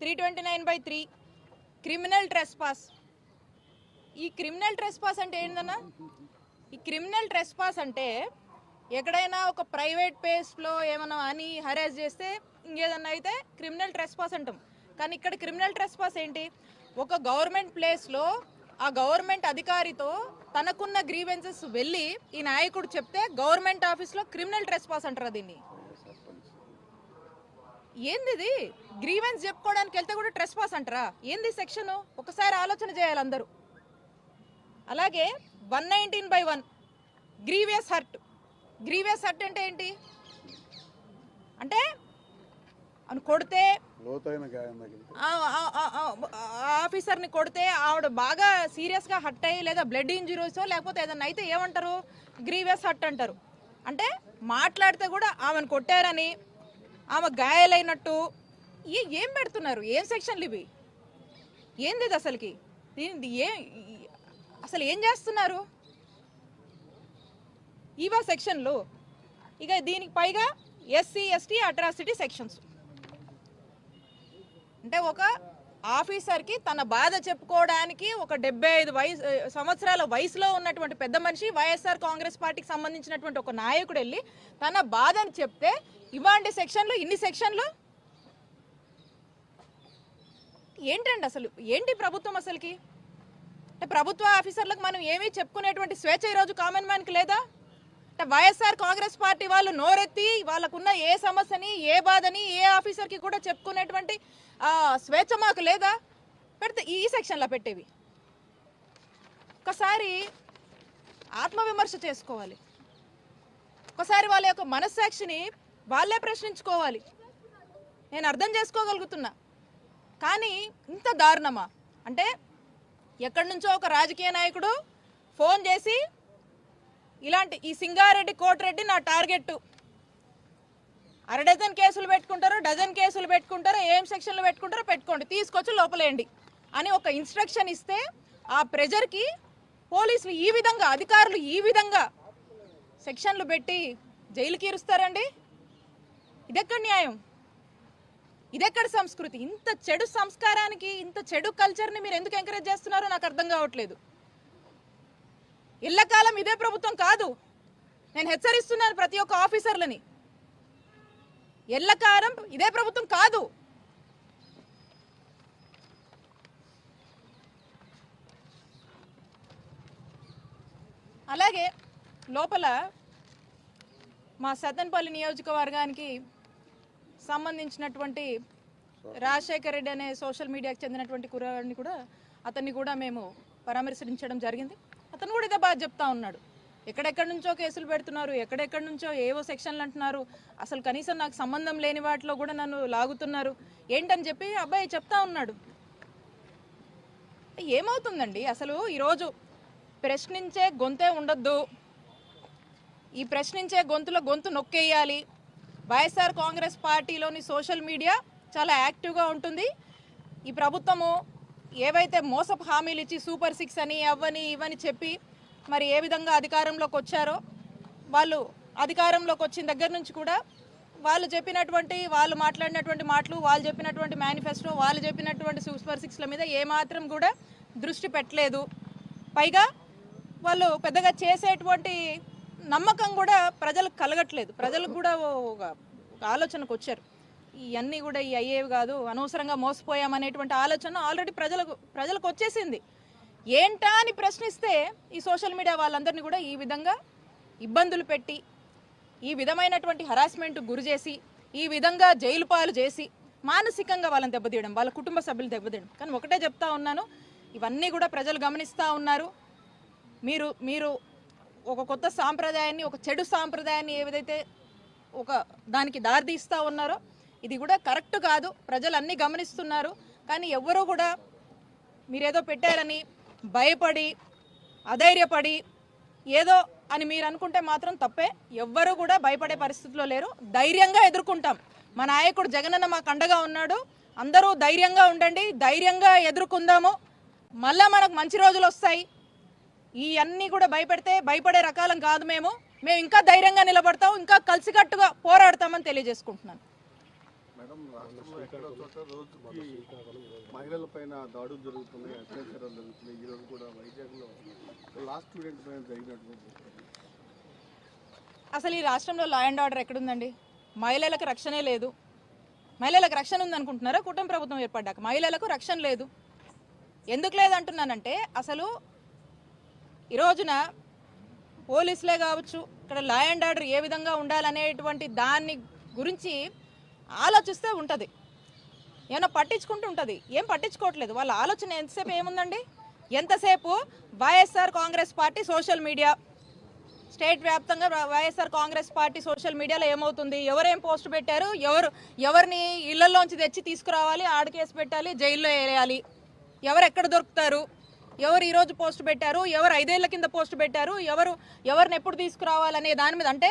329/3 criminal trespass. ఈ క్రిమినల్ ట్రెస్పాస్ అంటే ఏంటన్నా? ఈ క్రిమినల్ ట్రెస్పాస్ అంటే ఎక్కడైనా ఒక ప్రైవేట్ ప్లేస్లో ఏమైనా అని హరాస్ చేస్తే ఇంకేదన్నా అయితే క్రిమినల్ ట్రెస్పాస్ అంటాం. కానీ ఇక్కడ క్రిమినల్ ట్రెస్పాస్ ఏంటి? ఒక గవర్నమెంట్ ప్లేస్లో ఆ గవర్నమెంట్ అధికారితో తనకున్న గ్రీవెన్సెస్ వెళ్ళి ఈ నాయకుడు చెప్తే గవర్నమెంట్ ఆఫీస్లో క్రిమినల్ ట్రెస్పాస్ అంటారు దీన్ని. ఏంది ఇది? గ్రీవెన్స్ చెప్పుకోవడానికి వెళ్తే కూడా ట్రెస్పాస్ అంటారా? ఏంది సెక్షన్? ఒకసారి ఆలోచన చేయాలి అందరూ. అలాగే 119/1 గ్రీవియస్ హర్ట్. గ్రీవియస్ హర్ట్ అంటే ఏంటి? అంటే అని కొడితే ఆఫీసర్ని కొడితే ఆవిడ బాగా సీరియస్గా హర్ట్ అయ్యి లేదా బ్లడ్ ఇంజురీసో లేకపోతే ఏదన్నా అయితే ఏమంటారు? గ్రీవియస్ హర్ట్ అంటారు. అంటే మాట్లాడితే కూడా ఆమెను కొట్టారని, ఆమె గాయాలైనట్టు ఏం పెడుతున్నారు? ఏం సెక్షన్లు ఇవి? ఏంది ఇది అసలుకి? దీని అసలు ఏం చేస్తున్నారు? ఇవా సెక్షన్లు. ఇక దీనికి పైగా SC ST అట్రాసిటీ సెక్షన్స్. అంటే ఒక ఆఫీసర్కి తన బాధ చెప్పుకోవడానికి ఒక 75 సంవత్సరాల వయసులో ఉన్నటువంటి పెద్ద మనిషి వైఎస్ఆర్ కాంగ్రెస్ పార్టీకి సంబంధించినటువంటి ఒక నాయకుడు వెళ్ళి తన బాధని చెప్తే ఇవాంటి సెక్షన్లు, ఇన్ని సెక్షన్లు ఏంటండి అసలు? ఏంటి ప్రభుత్వం అసలుకి? అంటే ప్రభుత్వ ఆఫీసర్లకు మనం ఏమీ చెప్పుకునేటువంటి స్వేచ్ఛ ఈరోజు కామన్ మ్యాన్కి లేదా? అంటే వైఎస్ఆర్ కాంగ్రెస్ పార్టీ వాళ్ళు నోరెత్తి వాళ్ళకున్న ఏ సమస్యని, ఏ బాధని ఏ ఆఫీసర్కి కూడా చెప్పుకునేటువంటి స్వేచ్ఛ మాకు లేదా? పెడితే ఈ సెక్షన్లో పెట్టేవి. ఒకసారి ఆత్మవిమర్శ చేసుకోవాలి. ఒకసారి వాళ్ళ యొక్క మనస్సాక్షిని వాళ్ళే ప్రశ్నించుకోవాలి. నేను అర్థం చేసుకోగలుగుతున్నా, కానీ ఇంత దారుణమా? అంటే ఎక్కడి నుంచో ఒక రాజకీయ నాయకుడు ఫోన్ చేసి ఇలాంటి ఈ సింగారెడ్డి కోటిరెడ్డి నా టార్గెట్, డజన్ కేసులు పెట్టుకుంటారో డజన్ కేసులు పెట్టుకుంటారో ఏం సెక్షన్లు పెట్టుకుంటారో పెట్టుకోండి, తీసుకొచ్చి లోపలేయండి అని ఒక ఇన్స్ట్రక్షన్ ఇస్తే ఆ ప్రెజర్కి పోలీసులు ఈ విధంగా, అధికారులు ఈ విధంగా సెక్షన్లు పెట్టి జైలుకి ఇరుస్తారండి? ఇదెక్కడ న్యాయం? ఇదెక్కడ సంస్కృతి? ఇంత చెడు సంస్కారానికి, ఇంత చెడు కల్చర్ని మీరు ఎందుకు ఎంకరేజ్ చేస్తున్నారో నాకు అర్థం కావట్లేదు. ఇళ్లకాలం ఇదే ప్రభుత్వం కాదు. నేను హెచ్చరిస్తున్నాను ప్రతి ఒక్క ఆఫీసర్లని. ఎల్లకాలం ఇదే ప్రభుత్వం కాదు. అలాగే లోపల మా సత్తెనపల్లి నియోజకవర్గానికి సంబంధించినటువంటి రాజశేఖర్ రెడ్డి అనే సోషల్ మీడియాకి చెందినటువంటి కుర్రాడిని కూడా, అతన్ని కూడా మేము పరామర్శించడం జరిగింది. అతను కూడా ఇదే బాగా చెప్తా ఉన్నాడు. ఎక్కడెక్కడి నుంచో కేసులు పెడుతున్నారు, ఎక్కడెక్కడి నుంచో ఏవో సెక్షన్లు అంటున్నారు, అసలు కనీసం నాకు సంబంధం లేని వాటిలో కూడా నన్ను లాగుతున్నారు ఏంటని చెప్పి అబ్బాయి చెప్తా ఉన్నాడు. ఏమవుతుందండి అసలు? ఈరోజు ప్రశ్నించే గొంతే ఉండొద్దు, ఈ ప్రశ్నించే గొంతులో గొంతు నొక్కేయాలి. వైఎస్ఆర్ కాంగ్రెస్ పార్టీలోని సోషల్ మీడియా చాలా యాక్టివ్గా ఉంటుంది. ఈ ప్రభుత్వము ఏవైతే మోసపు హామీలు ఇచ్చి సూపర్ 6 అని అవ్వని ఇవని చెప్పి మరి ఏ విధంగా అధికారంలోకి వచ్చారో, వాళ్ళు అధికారంలోకి వచ్చిన దగ్గర నుంచి కూడా వాళ్ళు చెప్పినటువంటి, వాళ్ళు మాట్లాడినటువంటి మాటలు, వాళ్ళు చెప్పినటువంటి మేనిఫెస్టో, వాళ్ళు చెప్పినటువంటి సూపర్ 6ల మీద ఏమాత్రం కూడా దృష్టి పెట్టలేదు. పైగా వాళ్ళు పెద్దగా చేసేటువంటి నమ్మకం కూడా ప్రజలకు కలగట్లేదు. ప్రజలకు కూడా ఒక ఆలోచనకు వచ్చారు, ఇవన్నీ కూడా ఈ అయ్యేవి కాదు, అనవసరంగా మోసపోయామనేటువంటి ఆలోచన ఆల్రెడీ ప్రజలకు వచ్చేసింది. ఏంటా అని ప్రశ్నిస్తే ఈ సోషల్ మీడియా వాళ్ళందరినీ కూడా ఈ విధంగా ఇబ్బందులు పెట్టి, ఈ విధమైనటువంటి హరాస్మెంట్ గురి చేసి, ఈ విధంగా జైలు పాలు చేసి మానసికంగా వాళ్ళని దెబ్బతీయడం, వాళ్ళ కుటుంబ సభ్యులు దెబ్బతీయడం. కానీ ఒకటే చెప్తా ఉన్నాను, ఇవన్నీ కూడా ప్రజలు గమనిస్తూ ఉన్నారు. మీరు ఒక కొత్త సాంప్రదాయాన్ని, ఒక చెడు సాంప్రదాయాన్ని ఏదైతే ఒక దానికి దారితీస్తూ ఉన్నారో ఇది కూడా కరెక్ట్ కాదు. ప్రజలు అన్నీ గమనిస్తున్నారు. కానీ ఎవ్వరూ కూడా మీరేదో పెట్టారని భయపడి అధైర్యపడి ఏదో అని మీరు అనుకుంటే మాత్రం తప్పే. ఎవ్వరూ కూడా భయపడే పరిస్థితిలో లేరు. ధైర్యంగా ఎదుర్కొంటాం. మా నాయకుడు జగనన్న మాకు అండగా ఉన్నాడు. అందరూ ధైర్యంగా ఉండండి, ధైర్యంగా ఎదుర్కొందాము. మళ్ళా మనకు మంచి రోజులు వస్తాయి. ఈ అన్నీ కూడా భయపడే రకాలం కాదు. మేము ఇంకా ధైర్యంగా నిలబడతాం, ఇంకా కలిసికట్టుగా పోరాడతామని తెలియజేసుకుంటున్నాను. మేడం, రాష్ట్రంలో ఎక్కడో చోట రోజుకి మహిళల పైన దాడులు జరుగుతున్నాయి, అత్యాచారాలు జరుగుతున్నాయి. ఈరోజు కూడా వైజాగ్లో లాస్ట్ స్టూడెంట్ పైన జరిగినటువంటి అసలు ఈ రాష్ట్రంలో లా అండ్ ఆర్డర్ ఎక్కడుందండి? మహిళలకు రక్షణే లేదు. మహిళలకు రక్షణ ఉందనుకుంటున్నారా? కూటమి ప్రభుత్వం ఏర్పడ్డాక మహిళలకు రక్షణ లేదు. ఎందుకు లేదంటున్నానంటే అసలు ఈ రోజున పోలీసులే కావచ్చు, ఇక్కడ లా అండ్ ఆర్డర్ ఏ విధంగా ఉండాలనేటువంటి దాన్ని గురించి ఆలోచిస్తే ఉంటుంది, ఏమైనా పట్టించుకుంటూ ఉంటుంది. ఏం పట్టించుకోవట్లేదు. వాళ్ళ ఆలోచన ఎంతసేపు ఏముందండి? ఎంతసేపు YSR Congress party social media, state వ్యాప్తంగా వైఎస్ఆర్ కాంగ్రెస్ పార్టీ సోషల్ మీడియాలో ఏమవుతుంది, ఎవరేం పోస్ట్ పెట్టారు, ఎవరిని ఇళ్లలోంచి తెచ్చి తీసుకురావాలి, ఆడకేసి పెట్టాలి, జైల్లో వేయాలి, ఎవరు ఎక్కడ దొరుకుతారు, ఎవరు ఈరోజు పోస్ట్ పెట్టారు, ఎవరు 5 ఏళ్ల కింద పోస్ట్ పెట్టారు, ఎవరిని ఎప్పుడు తీసుకురావాలనే దాని మీద అంటే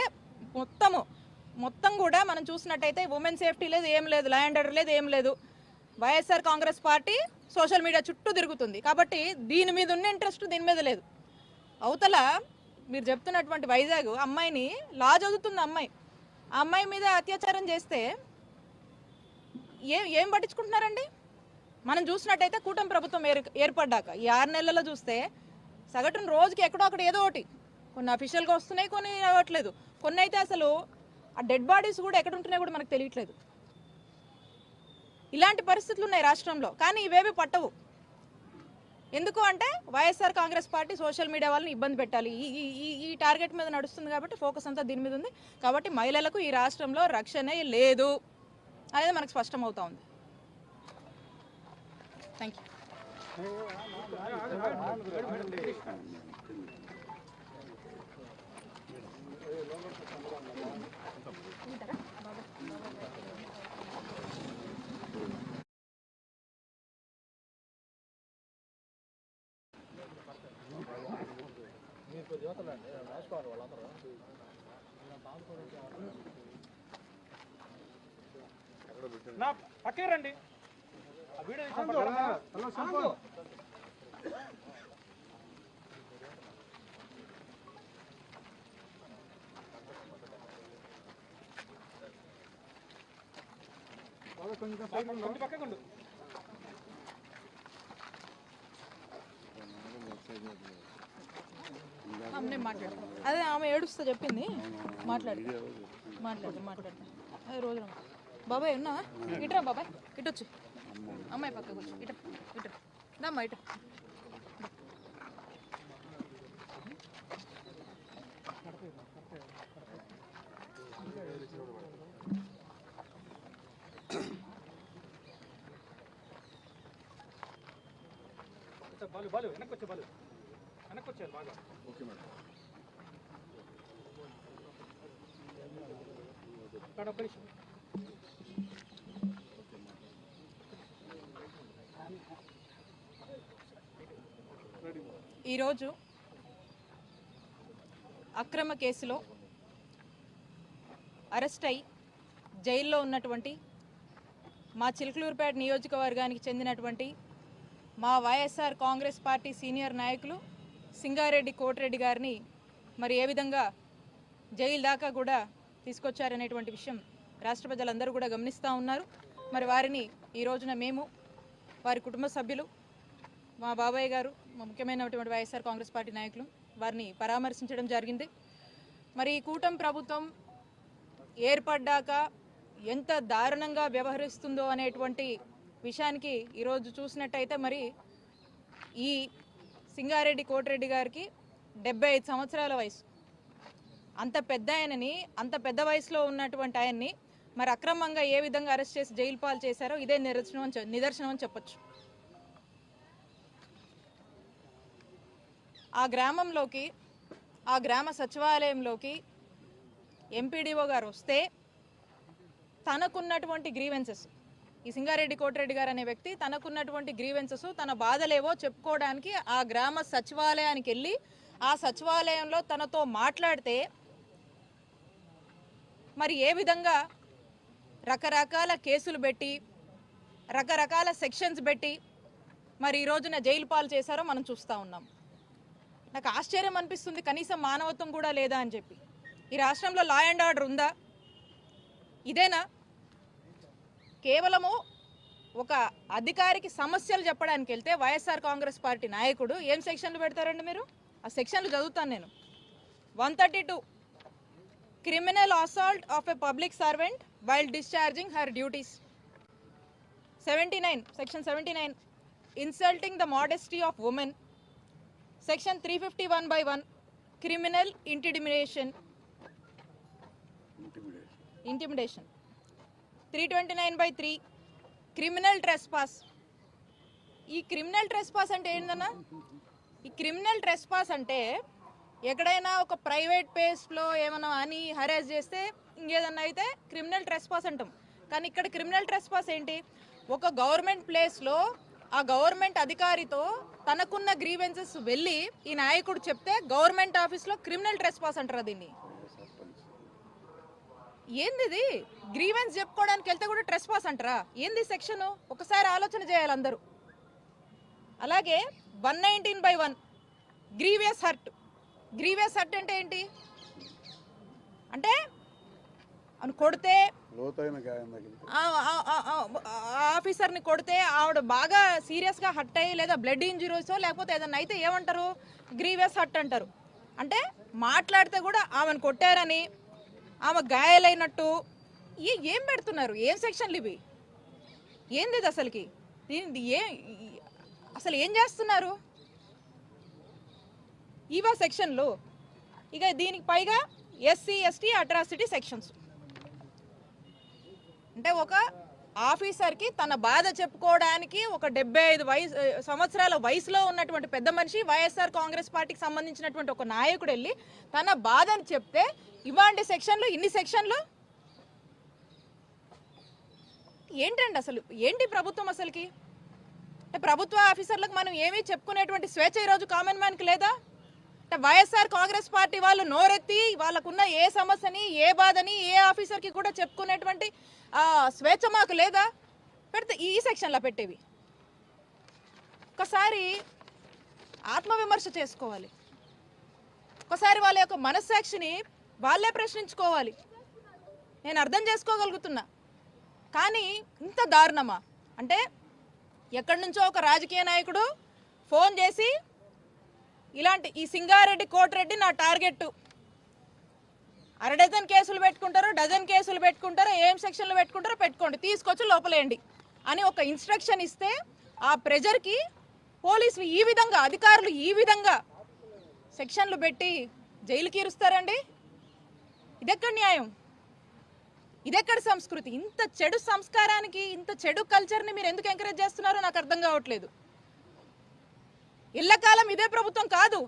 మొత్తం కూడా మనం చూసినట్టయితే ఉమెన్ సేఫ్టీ లేదు, ఏం లేదు, లా అండ్ ఆర్డర్ లేదు, ఏం లేదు. YSR Congress party social media చుట్టూ తిరుగుతుంది. కాబట్టి దీని మీద ఉన్న ఇంట్రెస్ట్ దీని మీద లేదు. అవతల మీరు చెప్తున్నటువంటి వైజాగ్ అమ్మాయిని లా చదువుతుంది అమ్మాయి, ఆ అమ్మాయి మీద అత్యాచారం చేస్తే ఏం పట్టించుకుంటున్నారండి? మనం చూసినట్టయితే కూటమి ప్రభుత్వం ఏర్పడ్డాక ఈ 6 నెలల్లో చూస్తే సగటున రోజుకి ఎక్కడో అక్కడ ఏదో ఒకటి, కొన్ని అఫీషియల్గా వస్తున్నాయి, కొన్ని రావట్లేదు, కొన్ని అయితే అసలు ఆ డెడ్ బాడీస్ కూడా ఎక్కడ ఉంటున్నాయి కూడా మనకు తెలియట్లేదు. ఇలాంటి పరిస్థితులు ఉన్నాయి రాష్ట్రంలో. కానీ ఇవేవి పట్టవు. ఎందుకు అంటే YSR Congress party social media వాళ్ళని ఇబ్బంది పెట్టాలి, ఈ టార్గెట్ మీద నడుస్తుంది. కాబట్టి ఫోకస్ అంతా దీని మీద ఉంది. కాబట్టి మహిళలకు ఈ రాష్ట్రంలో రక్షణే లేదు అనేది మనకు స్పష్టమవుతా ఉంది. Thank you. నా పక్కే రండి. ఆ వీడియో తీసి కొంచెం పక్కకుండు. నేను మాట్లాడతాను. అదే ఆమె ఏడుస్తా చెప్పింది. మాట్లాడతా అదే రోజు బాబాయ్ ఉన్నా ఇట్రా, బాబాయ్ ఇటొచ్చు, అమ్మాయి పక్కకు వచ్చి ఇట దమ్మా ఇట. బాలు వెనక్కి వచ్చేయాలి బాగా. Okay madam. ఈరోజు అక్రమ కేసులో అరెస్ట్ అయి జైల్లో ఉన్నటువంటి మా చిలకలూరుపేట నియోజకవర్గానికి చెందినటువంటి మా వైఎస్ఆర్ కాంగ్రెస్ పార్టీ సీనియర్ నాయకులు సింగారెడ్డి కోటిరెడ్డి గారిని మరి ఏ విధంగా జైలు దాకా కూడా తీసుకొచ్చారనేటువంటి విషయం రాష్ట్ర ప్రజలందరూ కూడా గమనిస్తూ ఉన్నారు. మరి వారిని ఈ రోజున మేము, వారి కుటుంబ సభ్యులు, మా బాబాయ్ గారు, మా ముఖ్యమైనటువంటి వైఎస్ఆర్ కాంగ్రెస్ పార్టీ నాయకులు వారిని పరామర్శించడం జరిగింది. మరి ఈ కూటమి ప్రభుత్వం ఏర్పడ్డాక ఎంత దారుణంగా వ్యవహరిస్తుందో అనేటువంటి విషయానికి ఈరోజు చూసినట్టయితే మరి ఈ సింగారెడ్డి కోటిరెడ్డి గారికి 75 సంవత్సరాల వయసు. అంత పెద్ద ఆయనని, అంత పెద్ద వయసులో ఉన్నటువంటి ఆయన్ని మరి అక్రమంగా ఏ విధంగా అరెస్ట్ చేసి జైలు పాలు చేశారో ఇదే నిదర్శనం అని చెప్పొచ్చు. ఆ గ్రామంలోకి, ఆ గ్రామ సచివాలయంలోకి ఎంపీడీఓ గారు వస్తే తనకున్నటువంటి గ్రీవెన్సెస్, ఈ సింగారెడ్డి కోటిరెడ్డి గారు అనే వ్యక్తి తనకున్నటువంటి గ్రీవెన్సెస్, తన బాధలేవో చెప్పుకోవడానికి ఆ గ్రామ సచివాలయానికి వెళ్ళి ఆ సచివాలయంలో తనతో మాట్లాడితే మరి ఏ విధంగా రకరకాల కేసులు పెట్టి రకరకాల సెక్షన్స్ పెట్టి మరి ఈ రోజున జైలు పాలు చేశారో మనం చూస్తూ ఉన్నాం. నాకు ఆశ్చర్యం అనిపిస్తుంది, కనీసం మానవత్వం కూడా లేదా అని చెప్పి. ఈ రాష్ట్రంలో లా అండ్ ఆర్డర్ ఉందా? ఇదేనా? కేవలము ఒక అధికారికి సమస్యలు చెప్పడానికి వెళ్తే వైఎస్ఆర్ కాంగ్రెస్ పార్టీ నాయకుడు ఏం సెక్షన్లు పెడతారండి మీరు? ఆ సెక్షన్లు చదువుతాను నేను. 132 criminal assault of a public servant while discharging her duties. 79 section 79 insulting the modesty of women. Section 351/1 criminal intimidation. 329/3 criminal trespass. ఈ క్రిమినల్ ట్రెస్పాస్ అంటే ఏంటన్నా? ఈ క్రిమినల్ ట్రెస్పాస్ అంటే ఎక్కడైనా ఒక ప్రైవేట్ ప్లేస్లో ఏమైనా అని హరాస్ చేస్తే ఇంకేదన్నా అయితే క్రిమినల్ ట్రెస్పాస్ అంటాం. కానీ ఇక్కడ క్రిమినల్ ట్రెస్పాస్ ఏంటి? ఒక గవర్నమెంట్ ప్లేస్లో ఆ గవర్నమెంట్ అధికారితో తనకున్న గ్రీవెన్సెస్ వెళ్ళి ఈ నాయకుడు చెప్తే గవర్నమెంట్ ఆఫీస్లో క్రిమినల్ ట్రెస్పాస్ అంటారా దీన్ని? ఏంది ఇది? గ్రీవెన్స్ చెప్పుకోవడానికి వెళ్తే కూడా ట్రెస్పాస్ అంటారా? ఏంది సెక్షన్? ఒకసారి ఆలోచన చేయాలి అందరూ. అలాగే 119/1 గ్రీవియస్ హర్ట్. గ్రీవియస్ హర్ట్ అంటే ఏంటి? అంటే అని కొడితే ఆఫీసర్ని కొడితే ఆవిడ బాగా సీరియస్గా హర్ట్ అయ్యి లేదా బ్లడ్ ఇంజురీసో లేకపోతే ఏదన్నా అయితే ఏమంటారు? గ్రీవియస్ హర్ట్ అంటారు. అంటే మాట్లాడితే కూడా ఆమెను కొట్టారని, ఆమె గాయాలైనట్టు ఏం పెడుతున్నారు? ఏం సెక్షన్లు ఇవి? ఏంది ఇది అసలుకి? అసలు ఏం చేస్తున్నారు? ఇవా సెక్షన్లు. ఇక దీనికి పైగా SC ST అట్రాసిటీ సెక్షన్స్. అంటే ఒక ఆఫీసర్కి తన బాధ చెప్పుకోవడానికి ఒక 75 సంవత్సరాల వయసులో ఉన్నటువంటి పెద్ద మనిషి, వైఎస్ఆర్ కాంగ్రెస్ పార్టీకి సంబంధించినటువంటి ఒక నాయకుడు వెళ్ళి తన బాధని చెప్తే ఇవాంటి సెక్షన్లు, ఇన్ని సెక్షన్లు ఏంటండి అసలు? ఏంటి ప్రభుత్వం అసలుకి? అంటే ప్రభుత్వ ఆఫీసర్లకు మనం ఏమీ చెప్పుకునేటువంటి స్వేచ్ఛ ఈరోజు కామన్ మ్యాన్కి లేదా? అంటే వైఎస్ఆర్ కాంగ్రెస్ పార్టీ వాళ్ళు నోరెత్తి వాళ్ళకున్న ఏ సమస్యని, ఏ బాధని ఏ ఆఫీసర్కి కూడా చెప్పుకునేటువంటి స్వేచ్ఛ మాకు లేదా? పెడితే ఈ సెక్షన్లో పెట్టేవి. ఒకసారి ఆత్మవిమర్శ చేసుకోవాలి. ఒకసారి వాళ్ళ యొక్క మనస్సాక్షిని వాళ్ళే ప్రశ్నించుకోవాలి. నేను అర్థం చేసుకోగలుగుతున్నా, కానీ ఇంత దారుణమా? అంటే ఎక్కడి నుంచో ఒక రాజకీయ నాయకుడు ఫోన్ చేసి ఇలాంటి ఈ సింగారెడ్డి కోటిరెడ్డి నా టార్గెట్, అరడజన్ కేసులు పెట్టుకుంటారో, డజన్ కేసులు పెట్టుకుంటారో, ఏం సెక్షన్లు పెట్టుకుంటారో పెట్టుకోండి, తీసుకొచ్చి లోపలేయండి అని ఒక ఇన్స్ట్రక్షన్ ఇస్తే ఆ ప్రెజర్కి పోలీసులు ఈ విధంగా, అధికారులు ఈ విధంగా సెక్షన్లు పెట్టి జైలుకి ఇరుస్తారండి? ఇదెక్కడ న్యాయం? ఇదెక్కడ సంస్కృతి? ఇంత చెడు సంస్కారానికి, ఇంత చెడు కల్చర్ని మీరు ఎందుకు ఎంకరేజ్ చేస్తున్నారో నాకు అర్థం కావట్లేదు. ఇళ్ళకాలం ఇదే ప్రభుత్వం కాదు.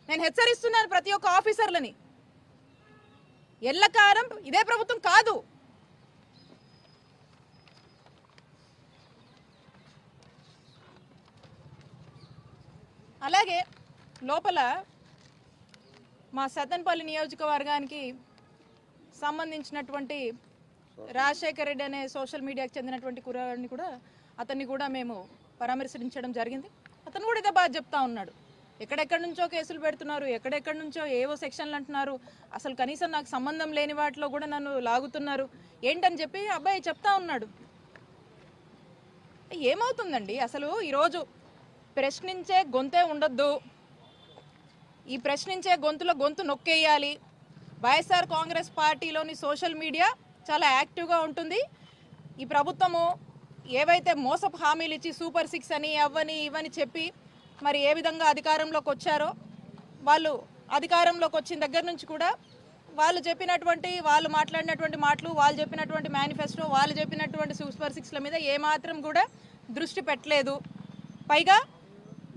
నేను హెచ్చరిస్తున్నాను ప్రతి ఒక్క ఆఫీసర్లని, ఎల్లకాలం ఇదే ప్రభుత్వం కాదు. అలాగే లోపల మా సతన్పల్లి నియోజకవర్గానికి సంబంధించినటువంటి రాజశేఖర్ రెడ్డి అనే సోషల్ మీడియాకి చెందినటువంటి కుర్రాడిని కూడా, అతన్ని కూడా మేము పరామర్శించడం జరిగింది. అతను కూడా ఇదే బాగా చెప్తా ఉన్నాడు. ఎక్కడెక్కడి నుంచో కేసులు పెడుతున్నారు, ఎక్కడెక్కడి నుంచో ఏవో సెక్షన్లు అంటున్నారు, అసలు కనీసం నాకు సంబంధం లేని వాటిలో కూడా నన్ను లాగుతున్నారు ఏంటని చెప్పి అబ్బాయి చెప్తా ఉన్నాడు. ఏమవుతుందండి అసలు? ఈరోజు ప్రశ్నించే గొంతే ఉండొద్దు, ఈ ప్రశ్నించే గొంతులో గొంతు నొక్కేయాలి. వైఎస్ఆర్ కాంగ్రెస్ పార్టీలోని సోషల్ మీడియా చాలా యాక్టివ్గా ఉంటుంది. ఈ ప్రభుత్వము ఏవైతే మోసపు హామీలు ఇచ్చి సూపర్ 6 అని అవ్వని ఇవని చెప్పి మరి ఏ విధంగా అధికారంలోకి వచ్చారో, వాళ్ళు అధికారంలోకి వచ్చిన దగ్గర నుంచి కూడా వాళ్ళు చెప్పినటువంటి, వాళ్ళు మాట్లాడినటువంటి మాటలు, వాళ్ళు చెప్పినటువంటి మేనిఫెస్టో, వాళ్ళు చెప్పినటువంటి సూపర్ 6ల మీద ఏమాత్రం కూడా దృష్టి పెట్టలేదు. పైగా